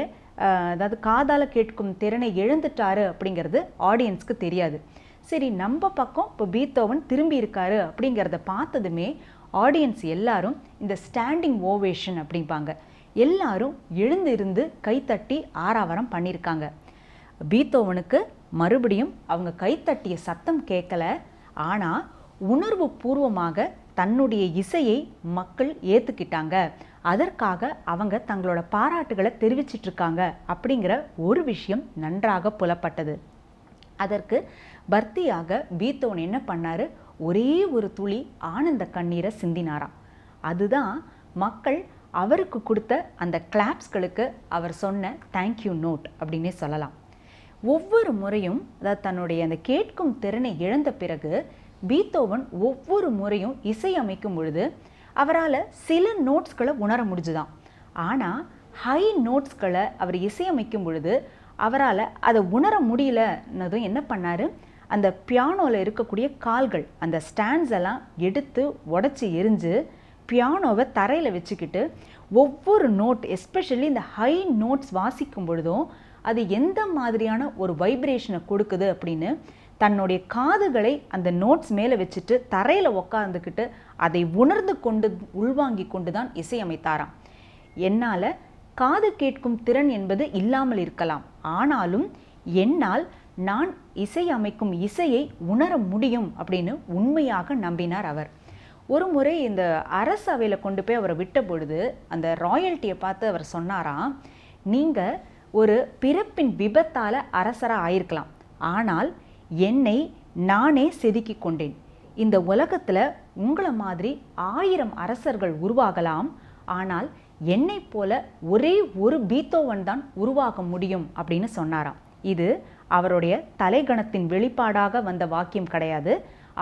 அதாவது காதால் கேட்கும் திறனை இழந்துட்டாரு அப்படிங்கிறது ஆடியன்ஸ்க்கு தெரியாது. சரி, நம்ம பக்கம் இப்போ பீத்தோவன் திரும்பி இருக்காரு அப்படிங்கிறத பார்த்ததுமே ஆடியன்ஸ் எல்லாரும் இந்த ஸ்டாண்டிங் ஓவேஷன் அப்படிம்பாங்க, எல்லாரும் எழுந்து இருந்து கைத்தட்டி ஆரவாரம் பண்ணியிருக்காங்க. பீத்தோவனுக்கு மறுபடியும் அவங்க கைத்தட்டிய சத்தம் கேட்கல, ஆனால் உணர்வு பூர்வமாக தன்னுடைய இசையை மக்கள் ஏற்றுக்கிட்டாங்க, அதற்காக அவங்க தங்களோட பாராட்டுகளை தெரிவிச்சிட்டு இருக்காங்க அப்படிங்கிற ஒரு விஷயம் நன்றாக புலப்பட்டது. அதற்கு பர்த்தியாக பீத்தோவன் என்ன பண்ணாரு, ஒரே ஒரு துளி ஆனந்த கண்ணீரை சிந்தினாராம். அதுதான் மக்கள் அவருக்கு கொடுத்த அந்த கிளாப்ஸ்களுக்கு அவர் சொன்ன தேங்க்யூ நோட் அப்படின்னே சொல்லலாம். ஒவ்வொரு முறையும் அதாவது தன்னுடைய அந்த கேட்கும் திறனை இழந்த பிறகு பீத்தோவன் ஒவ்வொரு முறையும் இசையமைக்கும் பொழுது அவரால் சில நோட்ஸ்களை உணர முடிஞ்சுதான். ஆனால் ஹை நோட்ஸ்களை அவர் இசையமைக்கும் பொழுது அவரால் அதை உணர முடியலன்னதும் என்ன பண்ணார், அந்த பியானோவில் இருக்கக்கூடிய கால்கள் அந்த ஸ்டாண்ட்ஸ் எல்லாம் எடுத்து உடச்சி எரிஞ்சு பியானோவை தரையில் வச்சுக்கிட்டு ஒவ்வொரு நோட் எஸ்பெஷலி இந்த ஹை நோட்ஸ் வாசிக்கும் பொழுதும் அது எந்த மாதிரியான ஒரு வைப்ரேஷனை கொடுக்குது அப்படின்னு தன்னுடைய காதுகளை அந்த நோட்ஸ் மேலே வச்சுட்டு தரையில் உக்காந்துக்கிட்டு அதை உணர்ந்து கொண்டு உள்வாங்கி கொண்டு தான் இசையமைத்தாராம். என்னால் காது கேட்கும் திறன் என்பது இல்லாமல் இருக்கலாம், ஆனாலும் என்னால் நான் இசையமைக்கும் இசையை உணர முடியும் அப்படின்னு உண்மையாக நம்பினார் அவர். ஒரு முறை இந்த அரசவையில் கொண்டு போய் அவரை விட்ட பொழுது அந்த ராயல்ட்டியை பார்த்து அவர் சொன்னாராம், நீங்கள் ஒரு பிறப்பின் விபத்தால் அரசராக ஆயிருக்கலாம், ஆனால் என்னை நானே செதுக்கி கொண்டேன். இந்த உலகத்தில் உங்களை மாதிரி 1000 அரசர்கள் உருவாகலாம், ஆனால் என்னை போல ஒரே ஒரு பீத்தோவன் தான் உருவாக முடியும் அப்படின்னு சொன்னாராம். இது அவருடைய தலைகணத்தின் வெளிப்பாடாக வந்த வாக்கியம் கிடையாது,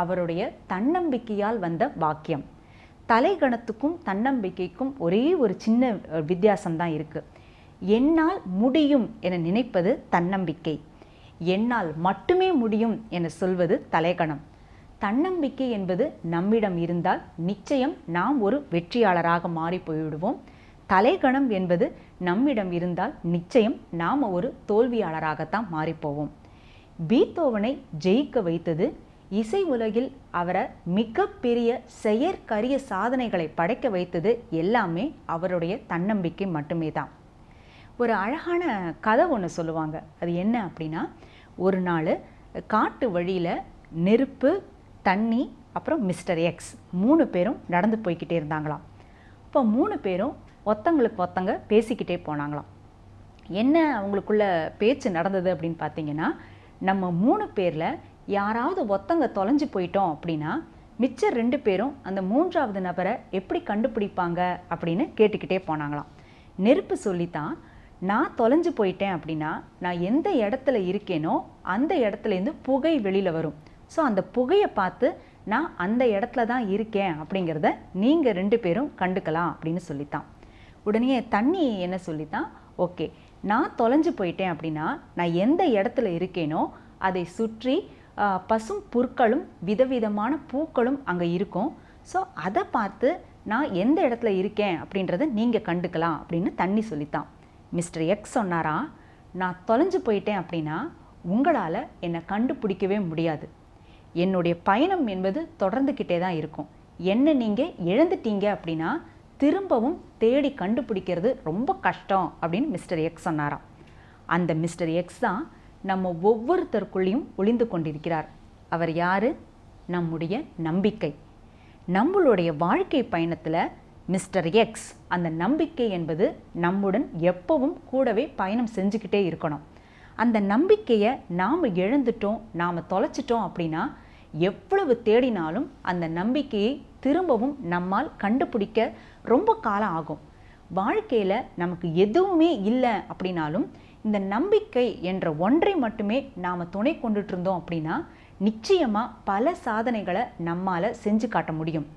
அவருடைய தன்னம்பிக்கையால் வந்த வாக்கியம். தலைகணத்துக்கும் தன்னம்பிக்கைக்கும் ஒரே ஒரு சின்ன வித்தியாசம்தான் இருக்குது. என்னால் முடியும் என நினைப்பது தன்னம்பிக்கை, என்னால் மட்டுமே முடியும் என சொல்வது தலைகணம். தன்னம்பிக்கை என்பது நம்மிடம் இருந்தால் நிச்சயம் நாம் ஒரு வெற்றியாளராக மாறி போய்விடுவோம். தலைகணம் என்பது நம்மிடம் இருந்தால் நிச்சயம் நாம் ஒரு தோல்வியாளராகத்தான் மாறிப்போவோம். பீத்தோவனை ஜெயிக்க வைத்தது, இசை உலகில் அவரை மிகப்பெரிய செயற்கரிய சாதனைகளை படைக்க வைத்தது எல்லாமே அவருடைய தன்னம்பிக்கை மட்டுமே தான். ஒரு அழகான கதை ஒன்று சொல்லுவாங்க. அது என்ன அப்படின்னா, ஒரு நாள் காட்டு வழியில் நெருப்பு, தண்ணி, அப்புறம் மிஸ்டர் எக்ஸ் 3 பேரும் நடந்து போய்கிட்டே இருந்தாங்களாம். இப்போ 3 பேரும் ஒருத்தங்களுக்கு ஒருத்தங்க பேசிக்கிட்டே போனாங்களாம். என்ன அவங்களுக்குள்ள பேச்சு நடந்தது அப்படின்னு பார்த்தீங்கன்னா, நம்ம 3 பேரில் யாராவது ஒருத்தங்க தொலைஞ்சு போயிட்டோம் அப்படின்னா மிச்சம் 2 பேரும் அந்த 3ஆவது நபரை எப்படி கண்டுபிடிப்பாங்க அப்படின்னு கேட்டுக்கிட்டே போனாங்களாம். நெருப்பு சொல்லித்தான், நான் தொலைஞ்சு போயிட்டேன் அப்படின்னா நான் எந்த இடத்துல இருக்கேனோ அந்த இடத்துலேருந்து புகை வெளியில் வரும். ஸோ அந்த புகையை பார்த்து நான் அந்த இடத்துல தான் இருக்கேன் அப்படிங்கிறத நீங்கள் 2 பேரும் கண்டுக்கலாம் அப்படின்னு சொல்லித்தான். உடனே தண்ணி என்ன சொல்லித்தான், ஓகே, நான் தொலைஞ்சு போயிட்டேன் அப்படின்னா நான் எந்த இடத்துல இருக்கேனோ அதை சுற்றி பசும் புற்களும் விதவிதமான பூக்களும் அங்கே இருக்கும். ஸோ அதை பார்த்து நான் எந்த இடத்துல இருக்கேன் அப்படின்றத நீங்கள் கண்டுக்கலாம் அப்படின்னு தண்ணி சொல்லித்தான். மிஸ்டர் எக்ஸ் சொன்னாரா, நான் தொலைஞ்சு போயிட்டேன் அப்படின்னா உங்களால் என்னை கண்டுபிடிக்கவே முடியாது. என்னுடைய பயணம் என்பது தொடர்ந்துக்கிட்டே தான் இருக்கும். என்ன நீங்கள் இழந்துட்டீங்க அப்படின்னா திரும்பவும் தேடி கண்டுபிடிக்கிறது ரொம்ப கஷ்டம் அப்படின்னு மிஸ்டர் எக்ஸ் சொன்னாராம். அந்த மிஸ்டர் எக்ஸ் தான் நம்ம ஒவ்வொருத்தருக்குள்ளேயும் ஒளிந்து கொண்டிருக்கிறார். அவர் யாரு? நம்முடைய நம்பிக்கை. நம்மளுடைய வாழ்க்கை பயணத்தில் மிஸ்டர் எக்ஸ், அந்த நம்பிக்கை என்பது நம்முடன் எப்பவும் கூடவே பயணம் செஞ்சுக்கிட்டே இருக்கணும். அந்த நம்பிக்கையை நாம் இழந்துட்டோம், நாம் தொலைச்சிட்டோம் அப்படின்னா எவ்வளவு தேடினாலும் அந்த நம்பிக்கையை திரும்பவும் நம்மால் கண்டுபிடிக்க ரொம்ப காலம் ஆகும். வாழ்க்கையில் நமக்கு எதுவுமே இல்லை அப்படின்னாலும் இந்த நம்பிக்கை என்ற ஒன்றை மட்டுமே நாம் துணை கொண்டுட்டு இருந்தோம் அப்படின்னா நிச்சயமாக பல சாதனைகளை நம்மால் செஞ்சு காட்ட முடியும்.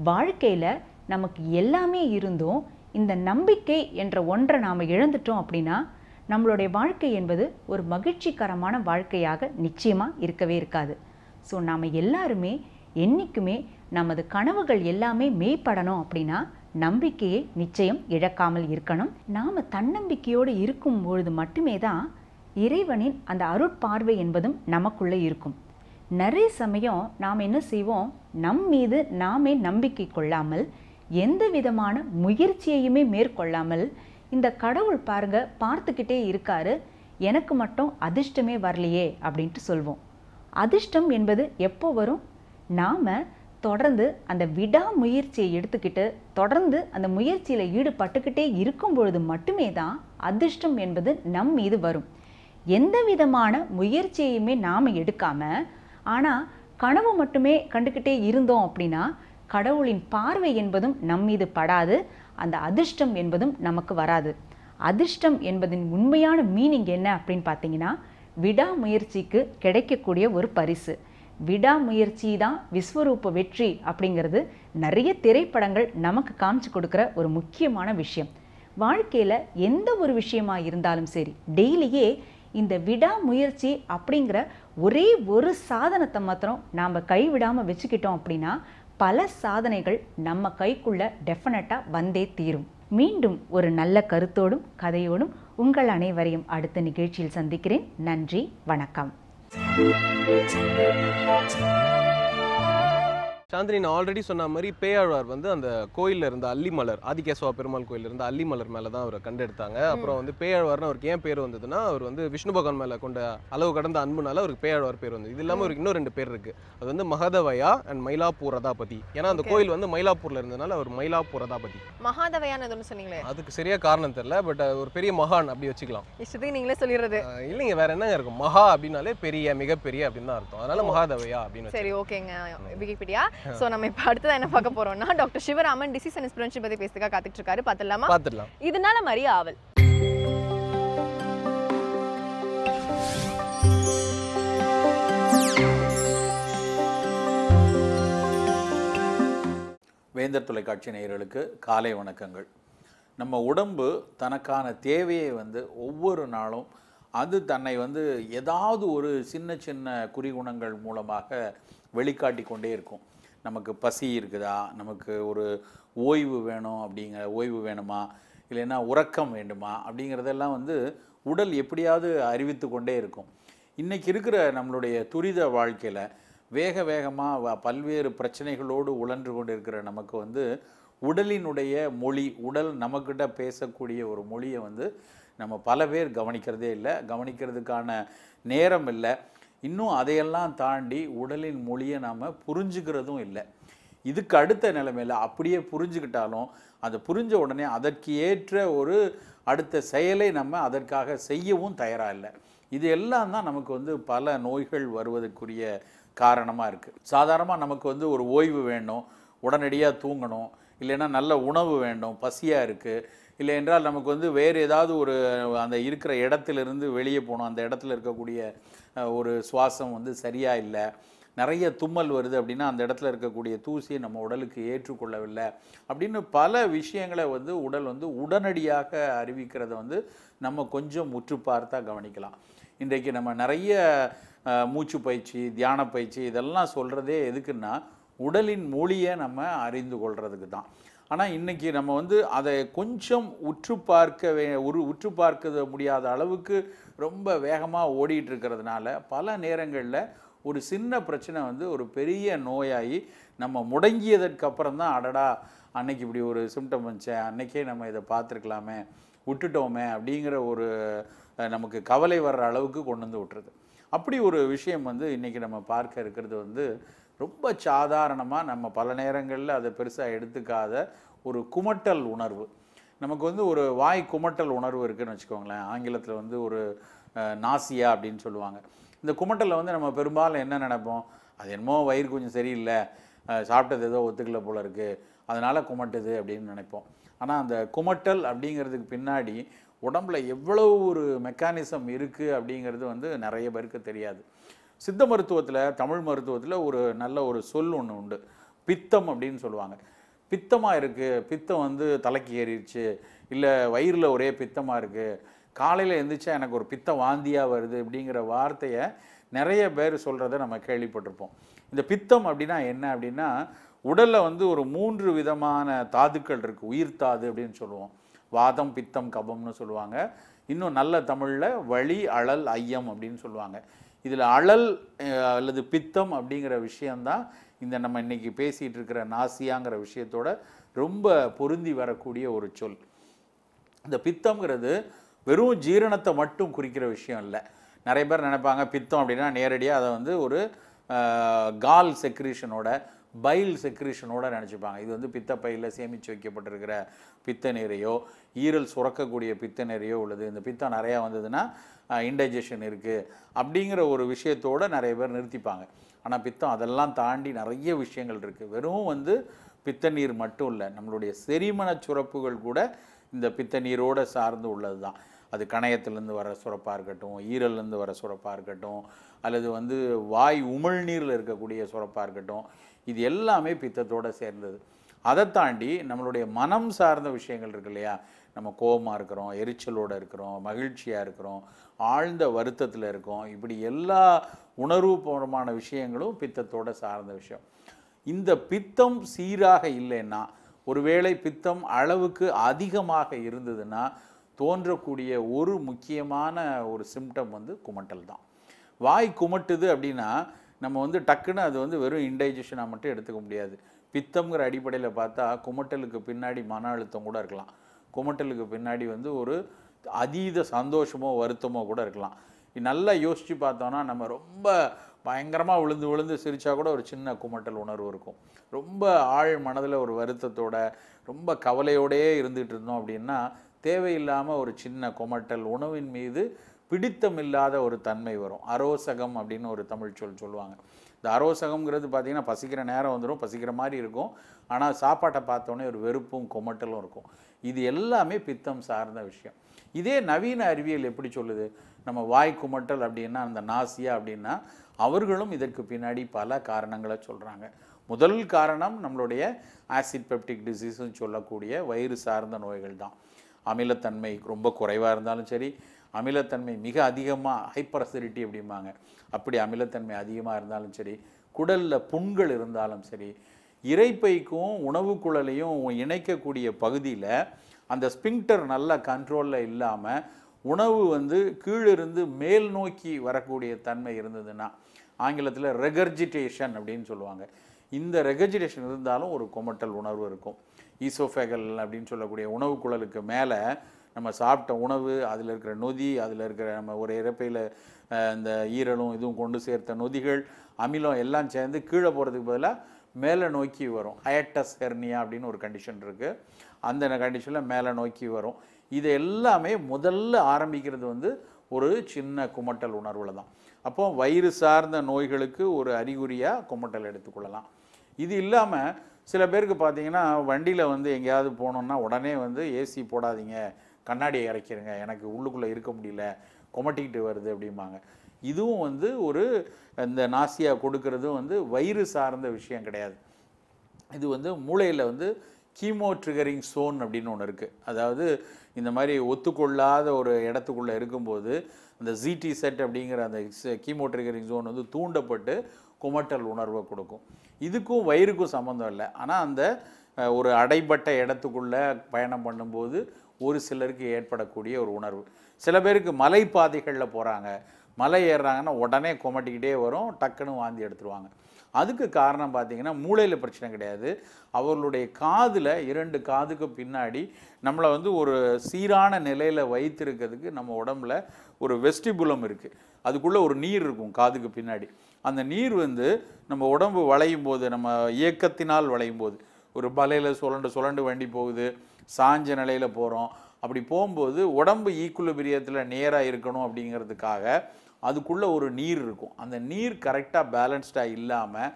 வாழ்க்கையில் நமக்கு எல்லாமே இருந்தும் இந்த நம்பிக்கை என்ற ஒன்றை நாம் இழந்துட்டோம் அப்படின்னா நம்மளுடைய வாழ்க்கை என்பது ஒரு மகிழ்ச்சிகரமான வாழ்க்கையாக நிச்சயமாக இருக்கவே இருக்காது. ஸோ நாம் எல்லாருமே என்றைக்குமே நமது கனவுகள் எல்லாமே மெய்ப்படணும் அப்படின்னா நம்பிக்கையை நிச்சயம் இழக்காமல் இருக்கணும். நாம் தன்னம்பிக்கையோடு இருக்கும்பொழுது மட்டுமே தான் இறைவனின் அந்த அருட்பார்வை என்பதும் நமக்குள்ளே இருக்கும். நிறைய சமயம் நாம் என்ன செய்வோம், நம் மீது நாமே நம்பிக்கை கொள்ளாமல் எந்த விதமான முயற்சியையுமே மேற்கொள்ளாமல் இந்த கடவுள் பாருங்க பார்த்துக்கிட்டே இருக்காரு, எனக்கு மட்டும் அதிர்ஷ்டமே வரலையே அப்படின்ட்டு சொல்வோம். அதிர்ஷ்டம் என்பது எப்போ வரும்? நாம் தொடர்ந்து அந்த விடாமுயற்சியை எடுத்துக்கிட்டு தொடர்ந்து அந்த முயற்சியில் ஈடுபட்டுக்கிட்டே இருக்கும் பொழுது மட்டுமே தான் அதிர்ஷ்டம் என்பது நம் மீது வரும். எந்த விதமான முயற்சியையுமே நாம் எடுக்காமல் ஆனால் கனவு மட்டுமே கண்டுக்கிட்டே இருந்தோம் அப்படின்னா கடவுளின் பார்வை என்பதும் நம் மீது படாது, அந்த அதிர்ஷ்டம் என்பதும் நமக்கு வராது. அதிர்ஷ்டம் என்பதின் உண்மையான மீனிங் என்ன அப்படின்னு பார்த்தீங்கன்னா விடாமுயற்சிக்கு கிடைக்கக்கூடிய ஒரு பரிசு. விடாமுயற்சி தான் விஸ்வரூப வெற்றி அப்படிங்கிறது நிறைய திரைப்படங்கள் நமக்கு காமிச்சு கொடுக்குற ஒரு முக்கியமான விஷயம். வாழ்க்கையில் எந்த ஒரு விஷயமா இருந்தாலும் சரி டெய்லியே இந்த விடாமுயற்சி அப்படிங்கிற ஒரே ஒரு சாதனத்தை மாத்திரம் நாம் கைவிடாமல் வச்சுக்கிட்டோம் அப்படின்னா பல சாதனைகள் நம்ம கைக்குள்ள டெஃபினட்டாக வந்தே தீரும். மீண்டும் ஒரு நல்ல கருத்தோடும் கதையோடும் உங்கள் அனைவரையும் அடுத்த நிகழ்ச்சியில் சந்திக்கிறேன். நன்றி, வணக்கம். சாந்தினி, நான் ஆல்ரெடி சொன்ன மாதிரி பேயாழ்வார் வந்து அந்த கோயிலில் இருந்த அல்லிமலர், ஆதிகேசவா பெருமாள் கோயில் இருந்த அல்லிமலர் மேலே தான் அவரை கண்டெடுத்தாங்க. அப்புறம் வந்து பேயாழ்வார்னு அவருக்கு ஏன் பேர் வந்ததுன்னா அவர் வந்து விஷ்ணு பகவான் மேலே கொண்ட அளவு கடந்த அன்புனால அவருக்கு பேயாழ்வார் பேர் வந்தது. இது இல்லாமல் அவருக்கு இன்னும் 2 பேர் இருக்குது. அது வந்து மகாதவயா அண்ட் மயிலாப்பூர் ரதாபதி. ஏன்னா அந்த கோயில் வந்து மயிலாப்பூரில் இருந்ததுனால அவர் மயிலாப்பூர் ரதாபதி. மகாதவயான்னு எதுவும் சொன்னீங்களே, அதுக்கு சரியா காரணம் தெரியல, பட் ஒரு பெரிய மகான் அப்படி வச்சுக்கலாம். இஷ்டத்துக்கு நீங்களே சொல்லிடுறது. இல்லைங்க, வேற என்னங்க இருக்கும், மகா அப்படின்னாலே பெரிய, மிகப்பெரிய அப்படின்னு தான் அர்த்தம். அதனால மகாதவயா அப்படின்னு. சரி, ஓகேங்க விக்கிபீடியா. ஸோ நம்ம இப்போ அடுத்ததான் என்ன பார்க்க போறோம்னா டாக்டர் சிவராமன் டிசீஸ் அண்ட் இன்ஸ்பிரன்ஷன் பற்றி பேசுறதுக்காக காத்துட்டு இருக்காரு. பார்த்துடலாம். இதனால மாதிரி ஆவல். வேந்தர் தொலைக்காட்சி நேயர்களுக்கு காலை வணக்கங்கள். நம்ம உடம்பு தனக்கான தேவையை வந்து ஒவ்வொரு நாளும் அது தன்னை வந்து ஏதாவது ஒரு சின்ன சின்ன குறிகுணங்கள் மூலமாக வெளிக்காட்டி கொண்டே இருக்கும். நமக்கு பசி இருக்குதா, நமக்கு ஒரு ஓய்வு வேணும் அப்படிங்கிற ஓய்வு வேணுமா, இல்லைன்னா உறக்கம் வேண்டுமா அப்படிங்கிறதெல்லாம் வந்து உடல் எப்படியாவது அறிவித்து கொண்டே இருக்கும். இன்றைக்கி இருக்கிற நம்மளுடைய துரித வாழ்க்கையில் வேகமாக பல்வேறு பிரச்சனைகளோடு உழன்று கொண்டு இருக்கிற நமக்கு வந்து உடலினுடைய மொழி, உடல் நம்மக்கிட்ட பேசக்கூடிய ஒரு மொழியை வந்து நம்ம பல பேர் கவனிக்கிறதே இல்லை, கவனிக்கிறதுக்கான நேரம் இல்லை. இன்னும் அதையெல்லாம் தாண்டி உடலின் மொழியை நாம் புரிஞ்சுக்கிறதும் இல்லை. இதுக்கு அடுத்த நிலைமையில் அப்படியே புரிஞ்சுக்கிட்டாலும் அதை புரிஞ்ச உடனே அதற்கு ஏற்ற ஒரு அடுத்த செயலை நம்ம அதற்காக செய்யவும் தயாராக இல்லை. இது எல்லாம் தான் நமக்கு வந்து பல நோய்கள் வருவதற்குரிய காரணமாக இருக்குது. சாதாரணமாக நமக்கு வந்து ஒரு ஓய்வு வேணும், உடனடியாக தூங்கணும், இல்லைன்னா நல்ல உணவு வேண்டும், பசியாக இருக்குது, இல்லை என்றால் நமக்கு வந்து வேறு ஏதாவது ஒரு அந்த இருக்கிற இடத்துலேருந்து வெளியே போகணும், அந்த இடத்துல இருக்கக்கூடிய ஒரு சுவாசம் வந்து சரியாக இல்லை, நிறைய தும்மல் வருது அப்படின்னா அந்த இடத்துல இருக்கக்கூடிய தூசியை நம்ம உடலுக்கு ஏற்றுக்கொள்ளவில்லை அப்படின்னு பல விஷயங்களை வந்து உடல் வந்து உடனடியாக அறிவிக்கிறத வந்து நம்ம கொஞ்சம் முற்று பார்த்தா கவனிக்கலாம். இன்றைக்கு நம்ம நிறைய மூச்சு பயிற்சி, தியான பயிற்சி இதெல்லாம் சொல்கிறதே எதுக்குன்னா உடலின் மொழியை நம்ம அறிந்து கொள்கிறதுக்கு தான். ஆனால் இன்றைக்கி நம்ம வந்து அதை கொஞ்சம் உற்று பார்க்க முடியாத அளவுக்கு ரொம்ப வேகமாக ஓடிட்டு இருக்கிறதுனால பல நேரங்களில் ஒரு சின்ன பிரச்சனை வந்து ஒரு பெரிய நோயாகி நம்ம முடங்கியதற்கு அப்புறம் தான் அடடா அன்னைக்கு இப்படி ஒரு சிம்டம் வந்துச்சு, அன்னைக்கே நம்ம இதை பார்த்துருக்கலாமே, விட்டுட்டோமே அப்படிங்கிற ஒரு நமக்கு கவலை வர்ற அளவுக்கு கொண்டு வந்து விட்டுருது. அப்படி ஒரு விஷயம் வந்து இன்றைக்கி நம்ம பார்க்க இருக்கிறது வந்து ரொம்ப சாதாரணமாக நம்ம பல நேரங்களில் அதை பெருசாக எடுத்துக்காத ஒரு குமட்டல் உணர்வு. நமக்கு வந்து ஒரு வாய் குமட்டல் உணர்வு இருக்குதுன்னு வச்சுக்கோங்களேன். ஆங்கிலத்தில் வந்து ஒரு நாசியா அப்படின்னு சொல்லுவாங்க. இந்த குமட்டலில் வந்து நம்ம பெரும்பாலும் என்ன நினைப்போம், அது என்னமோ வயிறு கொஞ்சம் சரியில்லை, சாப்பிட்டது ஏதோ ஒத்துக்கல போல இருக்குது, அதனால் குமட்டுது அப்படின்னு நினைப்போம். ஆனால் அந்த குமட்டல் அப்படிங்கிறதுக்கு பின்னாடி உடம்புல எவ்வளவு ஒரு மெக்கானிசம் இருக்குது அப்படிங்கிறது வந்து நிறைய பேருக்கு தெரியாது. சித்த மருத்துவத்தில், தமிழ் மருத்துவத்தில் ஒரு நல்ல ஒரு சொல் ஒன்று உண்டு, பித்தம் அப்படின்னு சொல்லுவாங்க. பித்தமாக இருக்குது, பித்தம் வந்து தலைக்கு ஏறிடுச்சு, இல்லை வயிறில் ஒரே பித்தமாக இருக்குது, காலையில் எழுந்திரிச்சா எனக்கு ஒரு பித்த வாந்தியாக வருது அப்படிங்கிற வார்த்தையை நிறைய பேர் சொல்கிறத நம்ம கேள்விப்பட்டிருப்போம். இந்த பித்தம் அப்படின்னா என்ன அப்படின்னா, உடலில் வந்து ஒரு 3 விதமான தாதுக்கள் இருக்குது. உயிர் தாது அப்படின்னு சொல்லுவோம். வாதம், பித்தம், கபம்னு சொல்லுவாங்க. இன்னும் நல்ல தமிழில் வலி, அழல், ஐயம் அப்படின்னு சொல்லுவாங்க. இதில் அழல் அல்லது பித்தம் அப்படிங்கிற விஷயந்தான் இந்த நம்ம இன்றைக்கி பேசிகிட்டு இருக்கிற நாசியாங்கிற விஷயத்தோட ரொம்ப பொருந்தி வரக்கூடிய ஒரு சொல். இந்த பித்தம்ங்கிறது வெறும் ஜீரணத்தை மட்டும் குறிக்கிற விஷயம் இல்லை. நிறைய பேர் நினைப்பாங்க பித்தம் அப்படின்னா நேரடியாக அதை வந்து ஒரு கால் செக்ரீஷனோட, பைல் செக்ரீஷனோட நினச்சிப்பாங்க. இது வந்து பித்தப்பையில் சேமித்து வைக்கப்பட்டிருக்கிற பித்த நீரையோ, ஈரல் சுரக்கக்கூடிய பித்த நீரையோ உள்ளது. இந்த பித்தம் நிறையா வந்ததுன்னா இன்டைஜஷன் இருக்குது அப்படிங்கிற ஒரு விஷயத்தோடு நிறைய பேர் நிறுத்திப்பாங்க. ஆனால் பித்தம் அதெல்லாம் தாண்டி நிறைய விஷயங்கள் இருக்குது. வெறும் வந்து பித்த நீர் மட்டும் இல்லை, நம்மளுடைய செரிமன சுரப்புகள் கூட இந்த பித்த நீரோடு சார்ந்து உள்ளது தான். அது கணையத்திலேருந்து வர சுரப்பாக இருக்கட்டும், ஈரல்லேருந்து வர சுரப்பாக இருக்கட்டும், அல்லது வந்து வாய் உமிழ்நீரில் இருக்கக்கூடிய சுரப்பாக இருக்கட்டும், இது எல்லாமே பித்தத்தோடு சேர்ந்தது. அதை தாண்டி நம்மளுடைய மனம் சார்ந்த விஷயங்கள் இருக்கு இல்லையா, நம்ம கோபமாக இருக்கிறோம், எரிச்சலோடு இருக்கிறோம், மகிழ்ச்சியாக இருக்கிறோம், ஆழ்ந்த வருத்தத்தில் இருக்கோம், இப்படி எல்லா உணர்வுபூர்வமான விஷயங்களும் பித்தத்தோடு சார்ந்த விஷயம். இந்த பித்தம் சீராக இல்லைன்னா, ஒருவேளை பித்தம் அளவுக்கு அதிகமாக இருந்ததுன்னா தோன்றக்கூடிய ஒரு முக்கியமான ஒரு சிம்டம் வந்து குமட்டல் தான். வாய் குமட்டுது அப்படின்னா நம்ம வந்து டக்குன்னு அது வந்து வெறும் இன்டைஜஷனாக மட்டும் எடுத்துக்க முடியாது. பித்தம்ங்கிற அடிப்படையில் பார்த்தா குமட்டலுக்கு பின்னாடி மன அழுத்தம் கூட இருக்கலாம். குமட்டலுக்கு பின்னாடி வந்து ஒரு அதீத சந்தோஷமோ வருத்தமோ கூட இருக்கலாம். நல்லா யோசித்து பார்த்தோன்னா நம்ம ரொம்ப பயங்கரமாக விழுந்து விழுந்து சிரித்தா கூட ஒரு சின்ன குமட்டல் உணர்வு இருக்கும். ரொம்ப ஆழ் மனதில் ஒரு வருத்தத்தோட ரொம்ப கவலையோடையே இருந்துகிட்டு இருந்தோம் அப்படின்னா தேவையில்லாமல் ஒரு சின்ன குமட்டல், உணவின் மீது பிடித்தமில்லாத ஒரு தன்மை வரும். அரோசகம் அப்படின்னு ஒரு தமிழ் சொல்லுவாங்க. இந்த அரோசகம்ங்கிறது பார்த்திங்கன்னா பசிக்கிற நேரம் வந்துடும், பசிக்கிற மாதிரி இருக்கும், ஆனால் சாப்பாட்டை பார்த்தோன்னே ஒரு வெறுப்பும் குமட்டலும் இருக்கும். இது எல்லாமே பித்தம் சார்ந்த விஷயம். இதே நவீன அறிவியல் எப்படி சொல்லுது, நம்ம வாய் குமட்டல் அப்படின்னா அந்த நாசியா அப்படின்னா அவர்களும் இதற்கு பின்னாடி பல காரணங்களை சொல்கிறாங்க. முதல் காரணம் நம்மளுடைய ஆசிட் பெப்டிக் டிசீஸ்ன்னு சொல்லக்கூடிய வயிறு சார்ந்த நோய்கள் தான். அமிலத்தன்மை ரொம்ப குறைவாக இருந்தாலும் சரி, அமிலத்தன்மை மிக அதிகமாக ஹைப்பர் அசிடிட்டி அப்படிம்பாங்க, அப்படி அமிலத்தன்மை அதிகமாக இருந்தாலும் சரி, குடலில் புண்கள் இருந்தாலும் சரி, இரைப்பைக்கும் உணவு குழலையும் இணைக்கக்கூடிய பகுதியில் அந்த ஸ்பிங்டர் நல்ல கண்ட்ரோலில் இல்லாமல் உணவு வந்து கீழிருந்து மேல் நோக்கி வரக்கூடிய தன்மை இருந்ததுன்னா ஆங்கிலத்தில் ரெகர்ஜிடேஷன் அப்படின்னு சொல்லுவாங்க. இந்த ரெகர்ஜிடேஷன் இருந்தாலும் ஒரு குமட்டல் உணர்வு இருக்கும். ஈசோஃபேகல் அப்படின்னு சொல்லக்கூடிய உணவு குழலுக்கு மேலே நம்ம சாப்பிட்ட உணவு, அதில் இருக்கிற நொதி, அதில் இருக்கிற நம்ம ஒரு இறப்பையில் இந்த ஈரலும் இதுவும் கொண்டு சேர்த்த நொதிகள், அமிலம் எல்லாம் சேர்ந்து கீழே போகிறதுக்கு பதிலாக மேலே நோக்கி வரும். ஹயட்டஸ் ஹெர்னியா அப்படின்னு ஒரு கண்டிஷன் இருக்குது. அந்த கண்டிஷனில் மேலே நோக்கி வரும். இது எல்லாமே முதல்ல ஆரம்பிக்கிறது வந்து ஒரு சின்ன குமட்டல் உணர்வில் தான். அப்போது வயிறு சார்ந்த நோய்களுக்கு ஒரு அறிகுறியாக குமட்டல் எடுத்துக்கொள்ளலாம். இது இல்லாமல் சில பேருக்கு பார்த்திங்கன்னா வண்டியில் வந்து எங்கேயாவது போனோன்னா உடனே வந்து ஏசி போடாதீங்க, கண்ணாடியை இறக்கிடுங்க, எனக்கு உள்ளுக்குள்ளே இருக்க முடியல, குமட்டிக்கிட்டு வருது அப்படிம்பாங்க. இதுவும் வந்து ஒரு இந்த நாசியா கொடுக்கறதும் வந்து வயிறு சார்ந்த விஷயம் கிடையாது. இது வந்து மூளையில் வந்து கீமோ ட்ரிகரிங் சோன் அப்படின்னு ஒன்று இருக்குது. அதாவது இந்த மாதிரி ஒத்துக்கொள்ளாத ஒரு இடத்துக்குள்ளே இருக்கும்போது அந்த ஜிடி செட் அப்படிங்கிற அந்த கீமோ ட்ரிகரிங் ஜோன் வந்து தூண்டப்பட்டு குமட்டல் உணர்வை கொடுக்கும். இதுக்கும் வயிறுக்கும் சம்மந்தம் இல்லை. ஆனால் அந்த ஒரு அடைபட்ட இடத்துக்குள்ளே பயணம் பண்ணும்போது ஒரு சிலருக்கு ஏற்படக்கூடிய ஒரு உணர்வு. சில பேருக்கு மலைப்பாதைகளில் போகிறாங்க, மலை ஏறுறாங்கன்னா உடனே குமட்டிக்கிட்டே வரும், டக்குன்னு வாந்தி எடுத்துருவாங்க. அதுக்கு காரணம் பார்த்தீங்கன்னா மூளையில் பிரச்சனை கிடையாது, அவர்களுடைய காதில் 2 காதுக்கு பின்னாடி நம்மளை வந்து ஒரு சீரான நிலையில் வைத்திருக்கிறதுக்கு நம்ம உடம்புல ஒரு வெஸ்டிபுலம் இருக்குது. அதுக்குள்ளே ஒரு நீர் இருக்கும் காதுக்கு பின்னாடி. அந்த நீர் வந்து நம்ம உடம்பு வளையும் போது, நம்ம இயக்கத்தினால் வளையும் போது, ஒரு பலையில் சுழண்டு வண்டி போகுது, சாஞ்ச நிலையில் போகிறோம், அப்படி போகும்போது உடம்பு ஈக்குலிபிரியத்தில் நேராக இருக்கணும் அப்படிங்கிறதுக்காக அதுக்குள்ளே ஒரு நீர் இருக்கும். அந்த நீர் கரெக்டாக பேலன்ஸ்டாக இல்லாமல்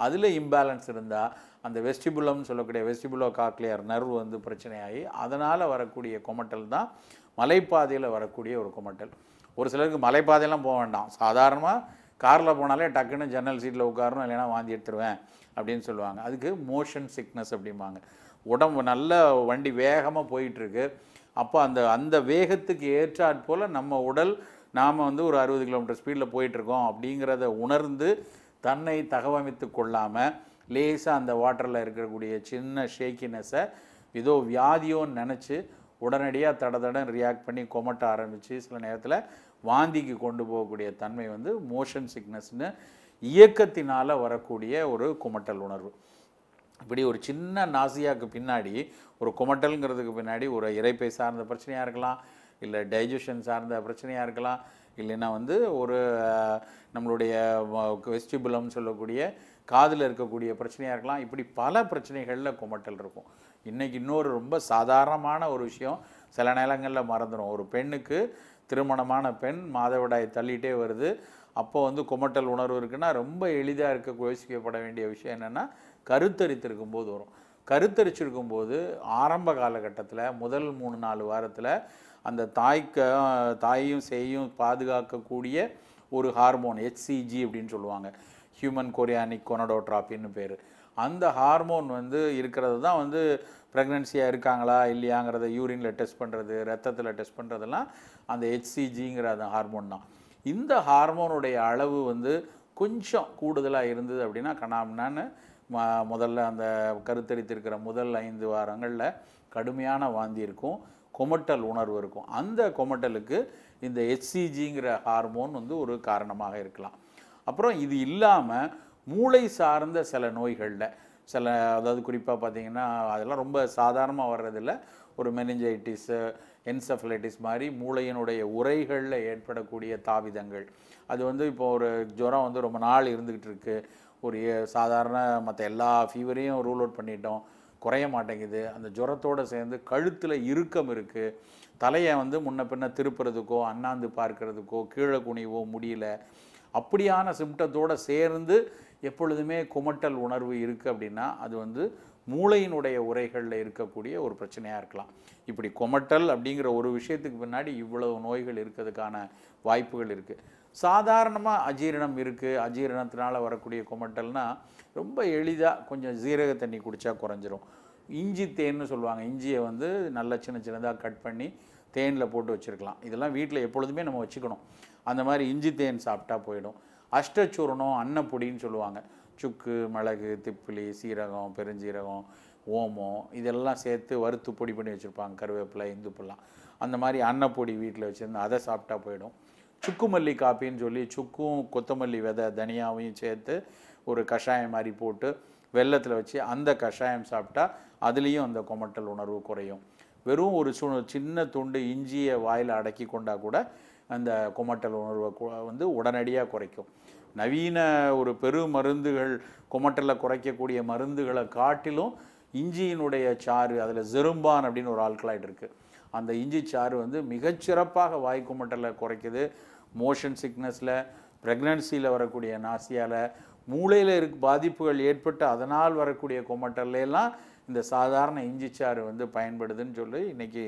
அதில் இம்பேலன்ஸ் இருந்தால் அந்த வெஸ்டிபுலம்னு சொல்லக்கூடிய வெஸ்டிபுலோ காக்லியர் நர்வ் வந்து பிரச்சனையாகி அதனால் வரக்கூடிய கொமட்டல் தான் மலைப்பாதையில் வரக்கூடிய ஒரு கொமட்டல். ஒரு சிலருக்கு மலைப்பாதையெல்லாம் போக வேண்டாம், சாதாரணமாக காரில் போனாலே டக்குன்னு ஜன்னல் சீட்டில் உட்காரணும், இல்லைன்னா வாந்தி எடுத்துருவேன் அப்படின்னு சொல்லுவாங்க. அதுக்கு மோஷன் சிக்னஸ் அப்படிம்பாங்க. உடம்பு நல்ல வண்டி வேகமாக போயிட்டுருக்கு, அப்போ அந்த வேகத்துக்கு ஏற்றாற் போல் நம்ம உடல் நாம் வந்து ஒரு 60 கிலோமீட்டர் ஸ்பீடில் போயிட்டுருக்கோம் அப்படிங்கிறத உணர்ந்து தன்னை தகவமைத்து கொள்ளாமல் லேசாக அந்த வாட்டரில் இருக்கக்கூடிய சின்ன ஷேக்கினஸை ஏதோ வியாதியோன்னு நினச்சி உடனடியாக தடன்னு ரியாக்ட் பண்ணி கொமட்ட ஆரம்பித்து சில நேரத்தில் வாந்திக்கு கொண்டு போகக்கூடிய தன்மை வந்து மோஷன் சிக்னஸ்னு இயக்கத்தினால் வரக்கூடிய ஒரு குமட்டல் உணர்வு. இப்படி ஒரு சின்ன நாசியாவுக்கு பின்னாடி, ஒரு குமட்டல்ங்கிறதுக்கு பின்னாடி ஒரு இரைப்பை சார்ந்த பிரச்சனையாக இருக்கலாம், இல்லை டைஜஷன் சார்ந்த பிரச்சனையாக இருக்கலாம், இல்லைன்னா வந்து ஒரு நம்மளுடைய வெஸ்டிபுலம் சொல்லக்கூடிய காதில் இருக்கக்கூடிய பிரச்சனையாக இருக்கலாம். இப்படி பல பிரச்சனைகளில் குமட்டல் இருக்கும். இன்றைக்கி இன்னொரு ரொம்ப சாதாரணமான ஒரு விஷயம் சில நேரங்களில் மறந்துடும். ஒரு பெண்ணுக்கு, திருமணமான பெண் மாதவிடாய் தள்ளிகிட்டே வருது, அப்போ வந்து குமட்டல் உணர்வு இருக்குன்னா ரொம்ப எளிதாக யோசிக்கப்பட வேண்டிய விஷயம் என்னென்னா கருத்தரித்திருக்கும் போது வரும். கருத்தரிச்சிருக்கும் போது ஆரம்ப காலகட்டத்தில் முதல் 3-4 வாரத்தில் அந்த தாயையும் சேயும் பாதுகாக்கக்கூடிய ஒரு ஹார்மோன் HCG அப்படின்னு சொல்லுவாங்க, ஹியூமன் கொரியானிக் கொனடோட்ராபின்னு பேர். அந்த ஹார்மோன் வந்து இருக்கிறது தான் வந்து ப்ரெக்னன்சியாக இருக்காங்களா இல்லையாங்கிறத யூரினில் டெஸ்ட் பண்ணுறது, ரத்தத்தில் டெஸ்ட் பண்ணுறதெல்லாம் அந்த HCGங்கிற அந்த ஹார்மோன் தான். இந்த ஹார்மோனுடைய அளவு வந்து கொஞ்சம் கூடுதலாக இருந்தது அப்படின்னா கணாம்னான்னு முதல்ல அந்த கருத்தரித்திருக்கிற முதல் 5 வாரங்களில் கடுமையான வாந்தி இருக்கும், கொமட்டல் உணர்வு இருக்கும். அந்த கொமட்டலுக்கு இந்த HCGங்கிற ஹார்மோன் வந்து ஒரு காரணமாக இருக்கலாம். அப்புறம் இது இல்லாமல் மூளை சார்ந்த சில நோய்களில் சில, அதாவது குறிப்பாக பார்த்திங்கன்னா அதெல்லாம் ரொம்ப சாதாரணமாக வர்றதில்ல, ஒரு மெனிஞ்சைட்டிஸு, என்செஃபலைட்டிஸ் மாதிரி மூளையினுடைய உரைகளில் ஏற்படக்கூடிய தாவிதங்கள். அது வந்து இப்போ ஒரு ஜுரம் வந்து ரொம்ப நாள் இருந்துக்கிட்டு இருக்குது, ஒரு சாதாரண மற்ற எல்லா ஃபீவரையும் ரூல் அவுட் பண்ணிட்டோம், குறைய மாட்டேங்குது, அந்த ஜுரத்தோடு சேர்ந்து கழுத்தில் இறுக்கம் இருக்குது, தலையை வந்து முன்ன பின்ன திருப்புறதுக்கோ அண்ணாந்து பார்க்கறதுக்கோ கீழே குனிவோ முடியல, அப்படியான சிம்டத்தோடு சேர்ந்து எப்பொழுதுமே குமட்டல் உணர்வு இருக்குது அப்படின்னா அது வந்து மூளையினுடைய உரைகளில் இருக்கக்கூடிய ஒரு பிரச்சனையாக இருக்கலாம். இப்படி குமட்டல் அப்படிங்கிற ஒரு விஷயத்துக்கு பின்னாடி இவ்வளவு நோய்கள் இருக்கிறதுக்கான வாய்ப்புகள் இருக்குது. சாதாரணமாக அஜீரணம் இருக்குது, அஜீரணத்தினால் வரக்கூடிய குமட்டல்னால் ரொம்ப எளிதாக கொஞ்சம் ஜீரக தண்ணி குடித்தா குறைஞ்சிரும். இஞ்சி தேன்னு சொல்லுவாங்க, இஞ்சியை வந்து நல்லா சின்னதாக கட் பண்ணி தேனில் போட்டு வச்சுருக்கலாம். இதெல்லாம் வீட்டில் எப்பொழுதுமே நம்ம வச்சுக்கணும். அந்த மாதிரி இஞ்சி தேன் சாப்பிட்டா போயிடும். அஷ்டச்சூர்ணம், அன்னப்பொடின்னு சொல்லுவாங்க, சுக்கு, மிளகு, திப்பிலி, சீரகம், பெருஞ்சீரகம், ஓமம் இதெல்லாம் சேர்த்து வறுத்து பொடி பண்ணி வச்சுருப்பாங்க, கருவேப்பிலை, இந்துப்பெல்லாம். அந்த மாதிரி அன்னப்பொடி வீட்டில் வச்சுருந்து அதை சாப்பிட்டா போயிடும். சுக்குமல்லி காப்பின்னு சொல்லி சுக்கும் கொத்தமல்லி விதை தனியாவையும் சேர்த்து ஒரு கஷாயம் மாதிரி போட்டு வெல்லத்தில் வச்சு அந்த கஷாயம் சாப்பிட்டா அதுலேயும் அந்த கொமட்டல் உணர்வு குறையும். வெறும் ஒரு சின்ன துண்டு இஞ்சியை வாயில் அடக்கி கொண்டா கூட அந்த கொமட்டல் உணர்வை வந்து உடனடியாக குறைக்கும். நவீன ஒரு பெரு மருந்துகள் கொமட்டலை குறைக்கக்கூடிய மருந்துகளை காட்டிலும் இஞ்சியினுடைய சாறு, அதில் ஜெரும்பான் அப்படின்னு ஒரு ஆல்கலாய்டு இருக்குது, அந்த இஞ்சி சாறு வந்து மிகச்சிறப்பாக வாய் கொமட்டலை குறைக்குது. மோஷன் சிக்னஸில், ப்ரெக்னன்சியில் வரக்கூடிய நாசியால், மூளையில் பாதிப்புகள் ஏற்பட்டு அதனால் வரக்கூடிய கொமட்டல்லாம் இந்த சாதாரண இஞ்சிச்சாறு வந்து பயன்படுதுன்னு சொல்லி இன்றைக்கி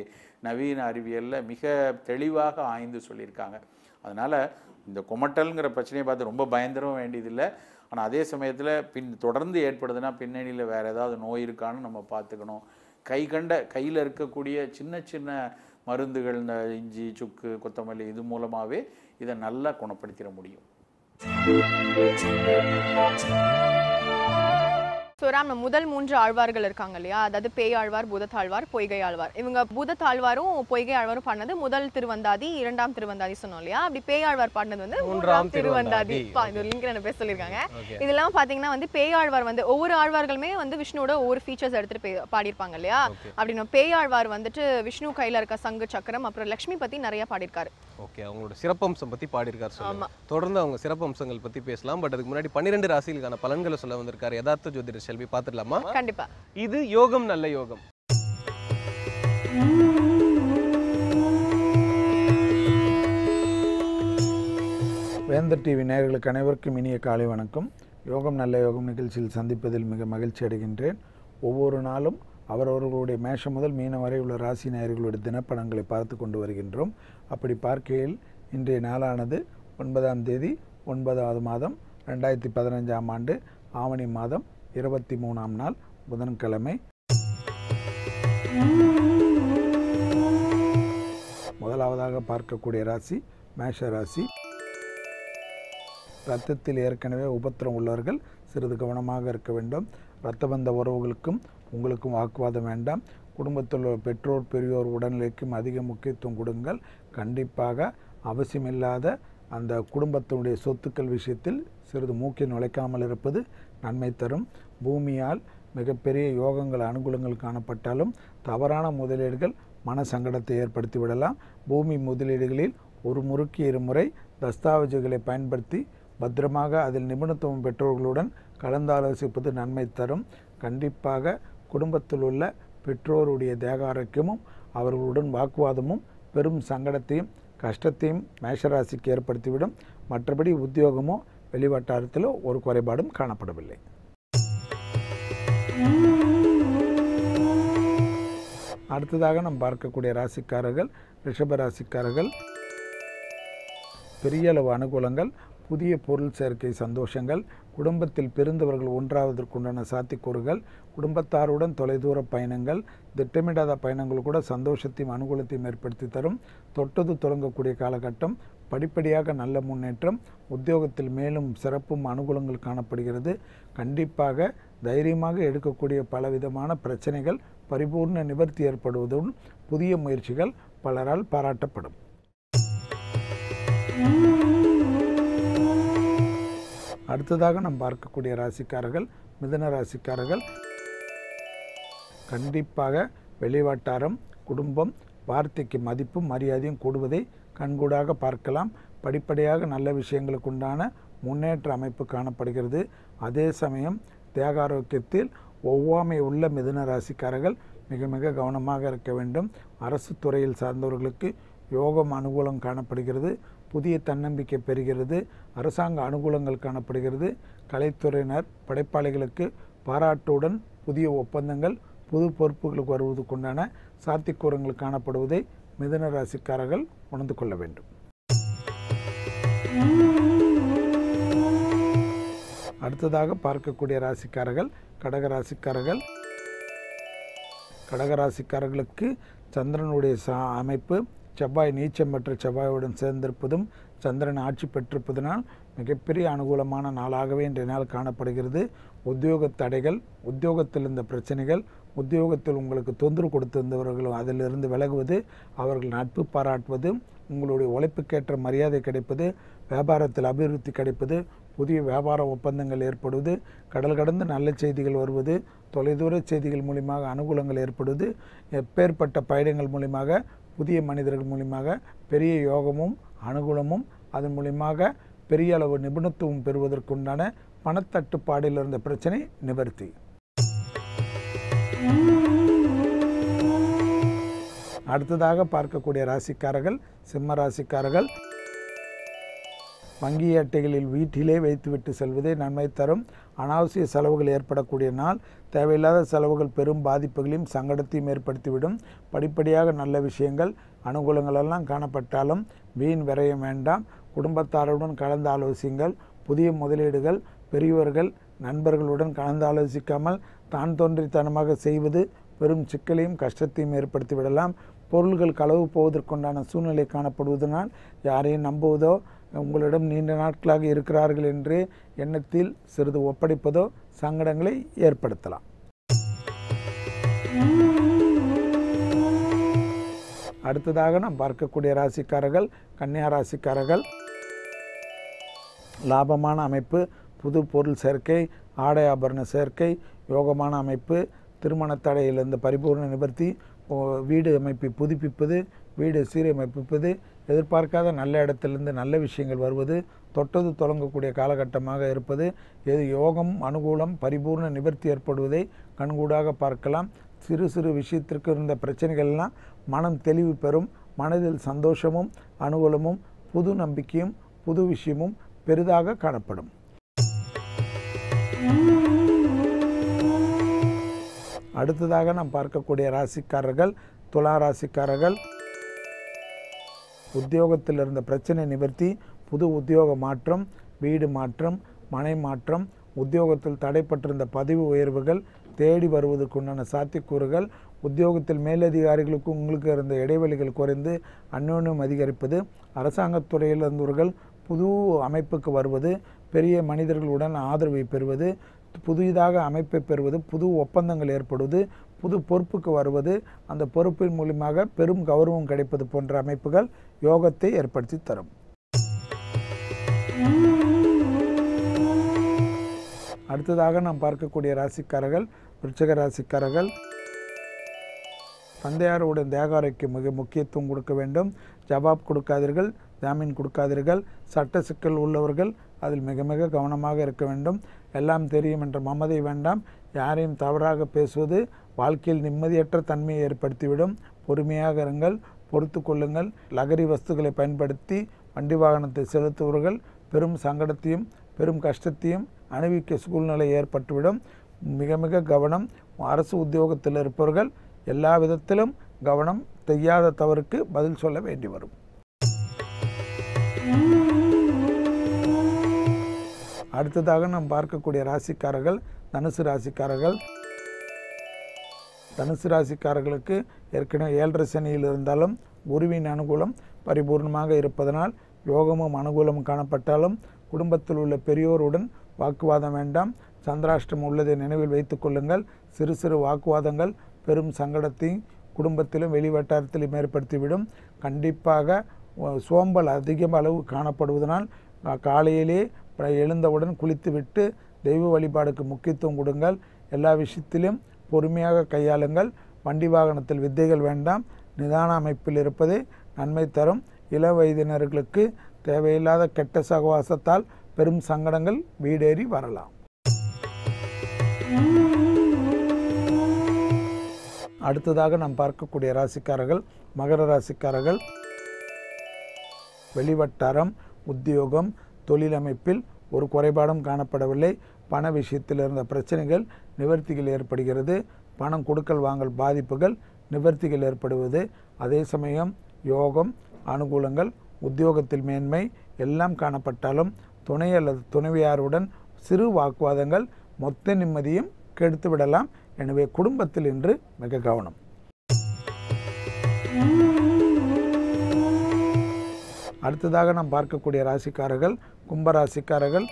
நவீன அறிவியலில் மிக தெளிவாக ஆய்ந்து சொல்லியிருக்காங்க. அதனால் இந்த கொமட்டல்ங்கிற பிரச்சனையை பார்த்து ரொம்ப பயந்துடவும் வேண்டியதில்லை. ஆனால் அதே சமயத்தில் தொடர்ந்து ஏற்படுதுன்னா பின்னணியில் வேறு ஏதாவது நோய் இருக்கான்னு நம்ம பார்த்துக்கணும். கையில் இருக்கக்கூடிய சின்ன சின்ன மருந்துகள், இந்த இஞ்சி, சுக்கு, கொத்தமல்லி இது மூலமாகவே இதை நல்லா குணப்படுத்திட முடியும். ஸோ ராம் முதல் 3 ஆழ்வார்கள் இருக்காங்க இல்லையா, அதாவது பேயாழ்வார், பூதத்தாழ்வார், பொய்கை ஆழ்வார். இவங்க பூதத்தாழ்வாரும் பொய்கை ஆழ்வாரும் பாடினது முதல் திருவந்தாதி, 2ஆம் திருவந்தாதி சொன்னோம் இல்லையா. அப்படி பேயாழ்வார் பாடினது வந்து 3ஆம் திருவந்தாதி. இது லிங்க் என்ன பேச சொல்லியிருக்காங்க. இதெல்லாம் பார்த்தீங்கன்னா வந்து பேயாழ்வார் வந்து ஒவ்வொரு ஆழ்வார்களுமே வந்து விஷ்ணுவோட ஒவ்வொரு ஃபீச்சர்ஸ் எடுத்துட்டு பாடியிருப்பாங்க இல்லையா. அப்படின்னா பேயாழ்வார் வந்துட்டு விஷ்ணு கையில் இருக்க சங்கு சக்கரம் அப்புறம் லக்ஷ்மி பற்றி நிறைய பாடியிருக்காரு. ஓகே, அவங்களோட சிறப்பம்சம் பற்றி பாடியிருக்காரு சொல்லுங்க. தொடர்ந்து அவங்க சிறப்பம்சங்கள் பற்றி பேசலாம். பட் அதுக்கு முன்னாடி 12 ராசிகளுக்கான பலன்களை சொல்ல வந்திருக்காரு யதார்த்த ஜோதிடர் செல்வி. பார்த்துடலாமா? கண்டிப்பா. இது யோகம் நல்ல யோகம். வேந்தர் டிவி நேயர்களுக்கு அனைவருக்கும் இனிய காலை வணக்கம். யோகம் நல்ல யோகம் நிகழ்ச்சியில் சந்திப்பதில் மிக மகிழ்ச்சி அடைகின்றேன். ஒவ்வொரு நாளும் அவரவர்களுடைய மேஷம் முதல் மீனம் வரை உள்ள ராசி நேயர்களுடைய தினப்படங்களை பார்த்து கொண்டு வருகின்றோம். அப்படி பார்க்கையில் இன்றைய நாளானது 9ஆம் தேதி 9வது மாதம் 2015ஆம் ஆண்டு ஆவணி மாதம் 23ஆம் நாள் புதன்கிழமை. முதலாவதாக பார்க்கக்கூடிய ராசி மேஷ ராசி. இரத்தத்தில் ஏற்கனவே உபத்திரம் உள்ளவர்கள் சிறிது கவனமாக இருக்க வேண்டும். இரத்தபந்த உறவுகளுக்கும் உங்களுக்கும் வாக்குவாதம் வேண்டாம். குடும்பத்தில் உள்ள பெற்றோர் பெரியோர் உடல்நிலைக்கும் அதிக முக்கியத்துவம் கொடுங்கள். கண்டிப்பாக அவசியமில்லாத அந்த குடும்பத்தினுடைய சொத்துக்கள் விஷயத்தில் சிறிது மூக்கை நுழைக்காமல் இருப்பது நன்மை தரும். பூமியால் மிகப்பெரிய யோகங்கள் அனுகூலங்கள் காணப்பட்டாலும் தவறான முதலீடுகள் மன சங்கடத்தை ஏற்படுத்தி விடலாம். பூமி முதலீடுகளில் ஒரு முறைக்கு இருமுறை தஸ்தாவேஜுகளை பயன்படுத்தி பத்திரமாக அதில் நிபுணத்துவம் பெற்றோர்களுடன் கலந்தாலோசிப்பது நன்மை தரும். கண்டிப்பாக குடும்பத்தில் உள்ள பெற்றோருடைய தேக ஆரோக்கியமும் அவர்களுடன் வாக்குவாதமும் பெரும் சங்கடத்தையும் கஷ்டத்தையும் மேஷராசிக்கு ஏற்படுத்திவிடும். மற்றபடி உத்தியோகமோ வெளிவட்டாரத்திலோ ஒரு குறைபாடும் காணப்படவில்லை. அடுத்ததாக நாம் பார்க்கக்கூடிய ராசிக்காரர்கள் ரிஷப ராசிக்காரர்கள். பெரிய அளவு அனுகூலங்கள், புதிய பொருள் சேர்க்கை சந்தோஷங்கள், குடும்பத்தில் பிரிந்தவர்கள் ஒன்றாவதற்குண்டான சாத்திக்கூறுகள், குடும்பத்தாருடன் தொலைதூர பயணங்கள், திட்டமிடாத பயணங்கள் கூட சந்தோஷத்தையும் அனுகூலத்தையும் ஏற்படுத்தி தரும். தொட்டது தொடங்கக்கூடிய காலகட்டம், படிப்படியாக நல்ல முன்னேற்றம், உத்தியோகத்தில் மேலும் சிறப்பும் அனுகூலங்கள் காணப்படுகிறது. கண்டிப்பாக தைரியமாக எடுக்கக்கூடிய பலவிதமான பிரச்சனைகள் பரிபூர்ண நிவர்த்தி ஏற்படுவதுடன் புதிய முயற்சிகள் பலரால் பாராட்டப்படும். அடுத்ததாக நாம் பார்க்கக்கூடிய ராசிக்காரர்கள் மிதுன ராசிக்காரர்கள். கண்டிப்பாக வெளிவட்டாரம், குடும்பம், வார்த்தைக்கு மதிப்பும் மரியாதையும் கூடுவதை கண்கூடாக பார்க்கலாம். படிப்படியாக நல்ல விஷயங்களுக்கு உண்டான முன்னேற்ற அமைப்பு காணப்படுகிறது. அதே சமயம் தேக ஆரோக்கியத்தில் ஒவ்வாமை உள்ள மிதுன ராசிக்காரர்கள் மிக மிக கவனமாக இருக்க வேண்டும். அரசு துறையில் சார்ந்தவர்களுக்கு யோகம் அனுகூலம் காணப்படுகிறது. புதிய தன்னம்பிக்கை பெறுகிறது. அரசாங்க அனுகூலங்கள் காணப்படுகிறது. கலைத்துறையினர் படைப்பாளிகளுக்கு பாராட்டுடன் புதிய ஒப்பந்தங்கள் புது பொறுப்புகளுக்கு வருவதற்குண்டான சாத்தியக்கூறங்கள் காணப்படுவதை மிதுன ராசிக்காரர்கள் உணர்ந்து கொள்ள வேண்டும். அடுத்ததாக பார்க்கக்கூடிய ராசிக்காரர்கள் கடகராசிக்காரர்கள். கடகராசிக்காரர்களுக்கு சந்திரனுடைய அமைப்பு செவ்வாய் நீச்சம் பெற்ற செவ்வாயுடன் சேர்ந்திருப்பதும் சந்திரன் ஆட்சி பெற்றிருப்பதனால் மிகப்பெரிய அனுகூலமான நாளாகவே இன்றைய நாள் காணப்படுகிறது. உத்தியோக தடைகள், உத்தியோகத்தில் இருந்த பிரச்சனைகள், உத்தியோகத்தில் உங்களுக்கு தொந்தரவு கொடுத்திருந்தவர்களும் அதிலிருந்து விலகுவது, அவர்கள் நட்பு பாராட்டுவது, உங்களுடைய உழைப்புக்கேற்ற மரியாதை கிடைப்பது, வியாபாரத்தில் அபிவிருத்தி கிடைப்பது, புதிய வியாபார ஒப்பந்தங்கள் ஏற்படுவது, கடல் கடந்து நல்ல செய்திகள் வருவது, தொலைதூர செய்திகள் மூலியமாக அனுகூலங்கள் ஏற்படுவது, எப்பேற்பட்ட பயணங்கள் மூலியமாக புதிய மனிதர்கள் மூலியமாக பெரிய யோகமும் அனுகூலமும் அதன் மூலியமாக பெரிய அளவு நிபுணத்துவம் பெறுவதற்குண்டான பணத்தட்டுப்பாடில் இருந்த பிரச்சனை நிவர்த்தி. அடுத்ததாக பார்க்கக்கூடிய ராசிக்காரர்கள் சிம்ம ராசிக்காரர்கள். வங்கி அட்டைகளில் வீட்டிலே வைத்துவிட்டு செல்வதே நன்மை தரும். அனாவசிய செலவுகள் ஏற்படக்கூடிய நாள். தேவையில்லாத செலவுகள் பெரும் பாதிப்புகளையும் சங்கடத்தையும் ஏற்படுத்திவிடும். படிப்படியாக நல்ல விஷயங்கள் அனுகூலங்களெல்லாம் காணப்பட்டாலும் வீண் விரயம் வேண்டாம். குடும்பத்தாருடன் கலந்து ஆலோசியுங்கள். புதிய முதலீடுகள் பெரியவர்கள் நண்பர்களுடன் கலந்து ஆலோசிக்காமல் தான் தோன்றித்தனமாக செய்வது பெரும் சிக்கலையும் கஷ்டத்தையும் ஏற்படுத்திவிடலாம். பொருள்கள் களவு போவதற்குண்டான சூழ்நிலை காணப்படுவதனால் யாரையும் நம்புவதோ உங்களிடம் நீண்ட நாட்களாக இருக்கிறார்கள் என்று எண்ணத்தில் சிறிது ஒப்படைப்பதோ சங்கடங்களை ஏற்படுத்தலாம். அடுத்ததாக நாம் பார்க்கக்கூடிய ராசிக்காரர்கள் கன்னியா ராசிக்காரர்கள். லாபமான அமைப்பு, புது பொருள் சேர்க்கை, ஆடை ஆபரண சேர்க்கை, யோகமான அமைப்பு, திருமண தடையிலிருந்து பரிபூர்ண நிவர்த்தி, வீடு அமைப்பை புதுப்பிப்பது, வீடு சீரமைப்பிப்பது, எதிர்பார்க்காத நல்ல இடத்திலிருந்து நல்ல விஷயங்கள் வருவது, தொட்டது தொடங்கக்கூடிய காலகட்டமாக இருப்பது, எது யோகம் அனுகூலம் பரிபூர்ண நிவர்த்தி ஏற்படுவதை கண்கூடாக பார்க்கலாம். சிறு சிறு விஷயத்திற்கு இருந்த பிரச்சனைகள்லாம் மனம் தெளிவு பெறும். மனதில் சந்தோஷமும் அனுகூலமும் புது நம்பிக்கையும் புது விஷயமும் பெரிதாக காணப்படும். அடுத்ததாக நாம் பார்க்கக்கூடிய ராசிக்காரர்கள் துலா ராசிக்காரர்கள். உத்தியோகத்தில் இருந்த பிரச்சனை நிவர்த்தி, புது உத்தியோக மாற்றம், வீடு மாற்றம், மனை மாற்றம், உத்தியோகத்தில் தடைப்பட்டிருந்த பதவி உயர்வுகள் தேடி வருவதற்குண்டான சாத்தியக்கூறுகள், உத்தியோகத்தில் மேலதிகாரிகளுக்கு உங்களுக்கு இருந்த இடைவெளிகள் குறைந்து அந்யோன்யம் அதிகரிப்பது, அரசாங்கத்துறையில் இருந்தவர்கள் புது அமைப்புக்கு வருவது, பெரிய மனிதர்களுடன் ஆதரவை பெறுவது, புதிதாக அமைப்பை பெறுவது, புது ஒப்பந்தங்கள் ஏற்படுவது, புது பொறுப்புக்கு வருவது, அந்த பொறுப்பின் மூலமாக பெரும் கௌரவம் கிடைப்பது போன்ற அமைப்புகள் யோகத்தை ஏற்படுத்தி தரும். அடுத்ததாக நாம் பார்க்கக்கூடிய ராசிக்காரர்கள் விருச்சிக ராசிக்காரர்கள். தந்தையாருடைய தேக ஆரோக்கியம் மிக முக்கியத்துவம் கொடுக்க வேண்டும். ஜவாப் கொடுக்காதீர்கள், ஜாமீன் கொடுக்காதீர்கள். சட்ட சிக்கல் உள்ளவர்கள் அதில் மிக மிக கவனமாக இருக்க வேண்டும். எல்லாம் தெரியும் என்ற மமதை வேண்டாம். யாரையும் தவறாக பேசுவது வாழ்க்கையில் நிம்மதியற்ற தன்மையை ஏற்படுத்திவிடும். பொறுமையாக இருங்கள், பொறுத்து கொள்ளுங்கள். லகரி வஸ்துக்களை பயன்படுத்தி வண்டி வாகனத்தை செலுத்துவர்கள் பெரும் சங்கடத்தையும் பெரும் கஷ்டத்தையும் அனுபவிக்க சூழ்நிலை ஏற்பட்டுவிடும். மிக மிக கவனம். அரசு உத்தியோகத்தில் இருப்பவர்கள் எல்லா விதத்திலும் கவனம். செய்யாத தவறுக்கு பதில் சொல்ல வேண்டி வரும். அடுத்ததாக நாம் பார்க்கக்கூடிய ராசிக்காரர்கள் தனுசு ராசிக்காரர்கள். தனுசு ராசிக்காரர்களுக்கு ஏற்கனவே 7.5 சனியில் இருந்தாலும் குருவின் அனுகூலம் பரிபூர்ணமாக இருப்பதனால் யோகமும் அனுகூலமும் காணப்பட்டாலும் குடும்பத்தில் உள்ள பெரியோருடன் வாக்குவாதம் வேண்டாம். சந்திராஷ்டமம் உள்ளதை நினைவில் வைத்துக் கொள்ளுங்கள். சிறு சிறு வாக்குவாதங்கள் பெரும் சங்கடத்தை குடும்பத்திலும் வெளிவட்டாரத்திலும் ஏற்படுத்திவிடும். கண்டிப்பாக சோம்பல் அதிக அளவு காணப்படுவதனால் காலையிலே எழுந்தவுடன் குளித்துவிட்டு தெய்வ வழிபாடுக்கு முக்கியத்துவம் கொடுங்கள். எல்லா விஷயத்திலும் பொறுமையாக கையாளுங்கள். வண்டி வாகனத்தில் வித்தைகள் வேண்டாம். நிதான அமைப்பில் இருப்பதே நன்மை தரும். இள வயதினர்களுக்கு தேவையில்லாத கெட்ட சகவாசத்தால் பெரும் சங்கடங்கள் வீடேறி வரலாம். அடுத்ததாக நாம் பார்க்கக்கூடிய ராசிக்காரர்கள் மகர ராசிக்காரர்கள். வெளிவட்டாரம், உத்தியோகம், தொழில் அமைப்பில் ஒரு குறைபாடும் காணப்படவில்லை. பண விஷயத்தில் இருந்த பிரச்சனைகள் நிவர்த்திகள் ஏற்படுகிறது. பணம் கொடுக்கல் வாங்கல் பாதிப்புகள் நிவர்த்திகள் ஏற்படுவது. அதே சமயம் யோகம் அனுகூலங்கள், உத்தியோகத்தில் மேன்மை எல்லாம் காணப்பட்டாலும் துணை அல்லது துணைவியாருடன் சிறு வாக்குவாதங்கள் மொத்த நிம்மதியும் கெடுத்து விடலாம். எனவே குடும்பத்தில் இன்று மிக கவனம். அடுத்ததாக நாம் பார்க்கக்கூடிய ராசிக்காரர்கள் கும்பராசிக்காரர்கள்.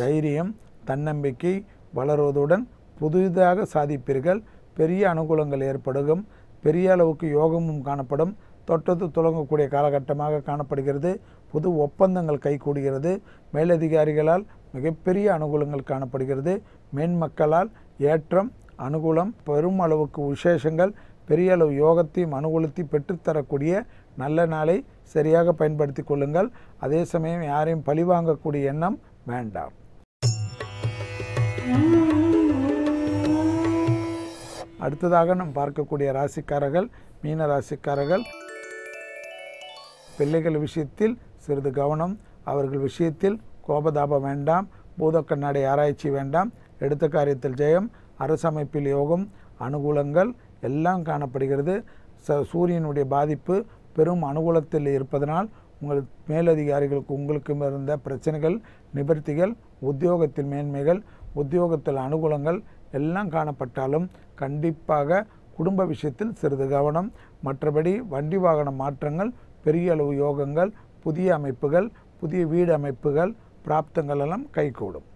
தைரியம், தன்னம்பிக்கை வளருவதுடன் புதிதாக சாதிப்பீர்கள். பெரிய அனுகூலங்கள் ஏற்படும். பெரிய அளவுக்கு யோகமும் காணப்படும். தொட்டது துளங்கக்கூடிய காலகட்டமாக காணப்படுகிறது. புது ஒப்பந்தங்கள் கைகூடுகிறது. மேலதிகாரிகளால் மிகப்பெரிய அனுகூலங்கள் காணப்படுகிறது. மேன்மக்களால் ஏற்றம், அனுகூலம், பெரும் அளவுக்கு விசேஷங்கள், பெரிய அளவு யோகத்தையும் அனுகூலத்தையும் பெற்றுத்தரக்கூடிய நல்ல நாளை சரியாக பயன்படுத்தி கொள்ளுங்கள். அதே சமயம் யாரையும் பழிவாங்கக்கூடிய எண்ணம் வேண்டாம். அடுத்ததாக நாம் பார்க்கக்கூடிய ராசிக்காரர்கள் மீன ராசிக்காரர்கள். பிள்ளைகள் விஷயத்தில் சிறிது கவனம். அவர்கள் விஷயத்தில் கோபதாபம் வேண்டாம். பூத கண்ணாடி ஆராய்ச்சி வேண்டாம். எடுத்த காரியத்தில் ஜெயம். அரசமைப்பில் யோகம் அனுகூலங்கள் எல்லாம் காணப்படுகிறது. சூரியனுடைய பாதிப்பு பெரும் அனுகூலத்தில் இருப்பதனால் உங்கள் மேலதிகாரிகளுக்கு உங்களுக்கும் இருந்த பிரச்சனைகள் நிவர்த்திகள், உத்தியோகத்தில் மேன்மைகள், உத்தியோகத்தில் அனுகூலங்கள் எல்லாம் காணப்பட்டாலும் கண்டிப்பாக குடும்ப விஷயத்தில் சிறிது கவனம். மற்றபடி வண்டி வாகன மாற்றங்கள், பெரிய அளவு யோகங்கள், புதிய அமைப்புகள், புதிய வீடு அமைப்புகள், பிராப்தங்கள் எல்லாம் கைகூடும்.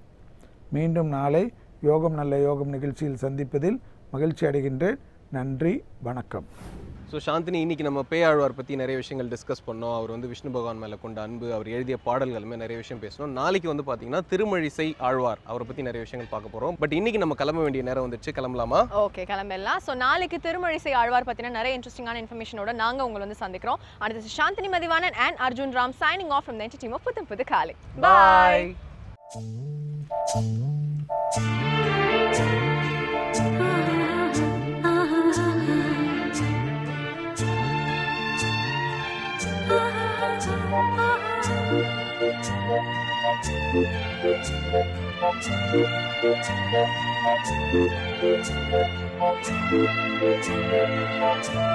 மீண்டும் நாளை யோகம் நல்ல யோகம் நிகழ்ச்சியில் சந்திப்பதில் மகிழ்ச்சி அடைகின்றேன். நன்றி, வணக்கம். ஸோ சாந்தினி, இன்னைக்கு நம்ம பேயாழ்வார் பற்றி நிறைய விஷயங்கள் டிஸ்கஸ் பண்ணோம். அவர் வந்து விஷ்ணு பகவான் மேலே கொண்ட அன்பு, அவர் எழுதிய பாடல்களுமே நிறைய விஷயம் பேசணும். நாளைக்கு வந்து பார்த்தீங்கன்னா திருமழிசை ஆழ்வார், அவரை பற்றி நிறைய விஷயங்கள் பார்க்க போகிறோம். பட் இன்னைக்கு நம்ம கிளம்ப வேண்டிய நேரம் வந்துச்சு. கிளம்பலாமா? ஓகே, கிளம்பிடலாம். ஸோ நாளைக்கு திருமழிசை ஆழ்வார் பற்றின நிறைய இன்ட்ரெஸ்டிங்கான இன்ஃபர்மேஷனோட நாங்கள் உங்களை வந்து சந்திக்கிறோம். அடுத்து Chandini Mathivanan and Arjun Ram signing off from the entire team of Putham Pudhu காலை. பாய். Thank you.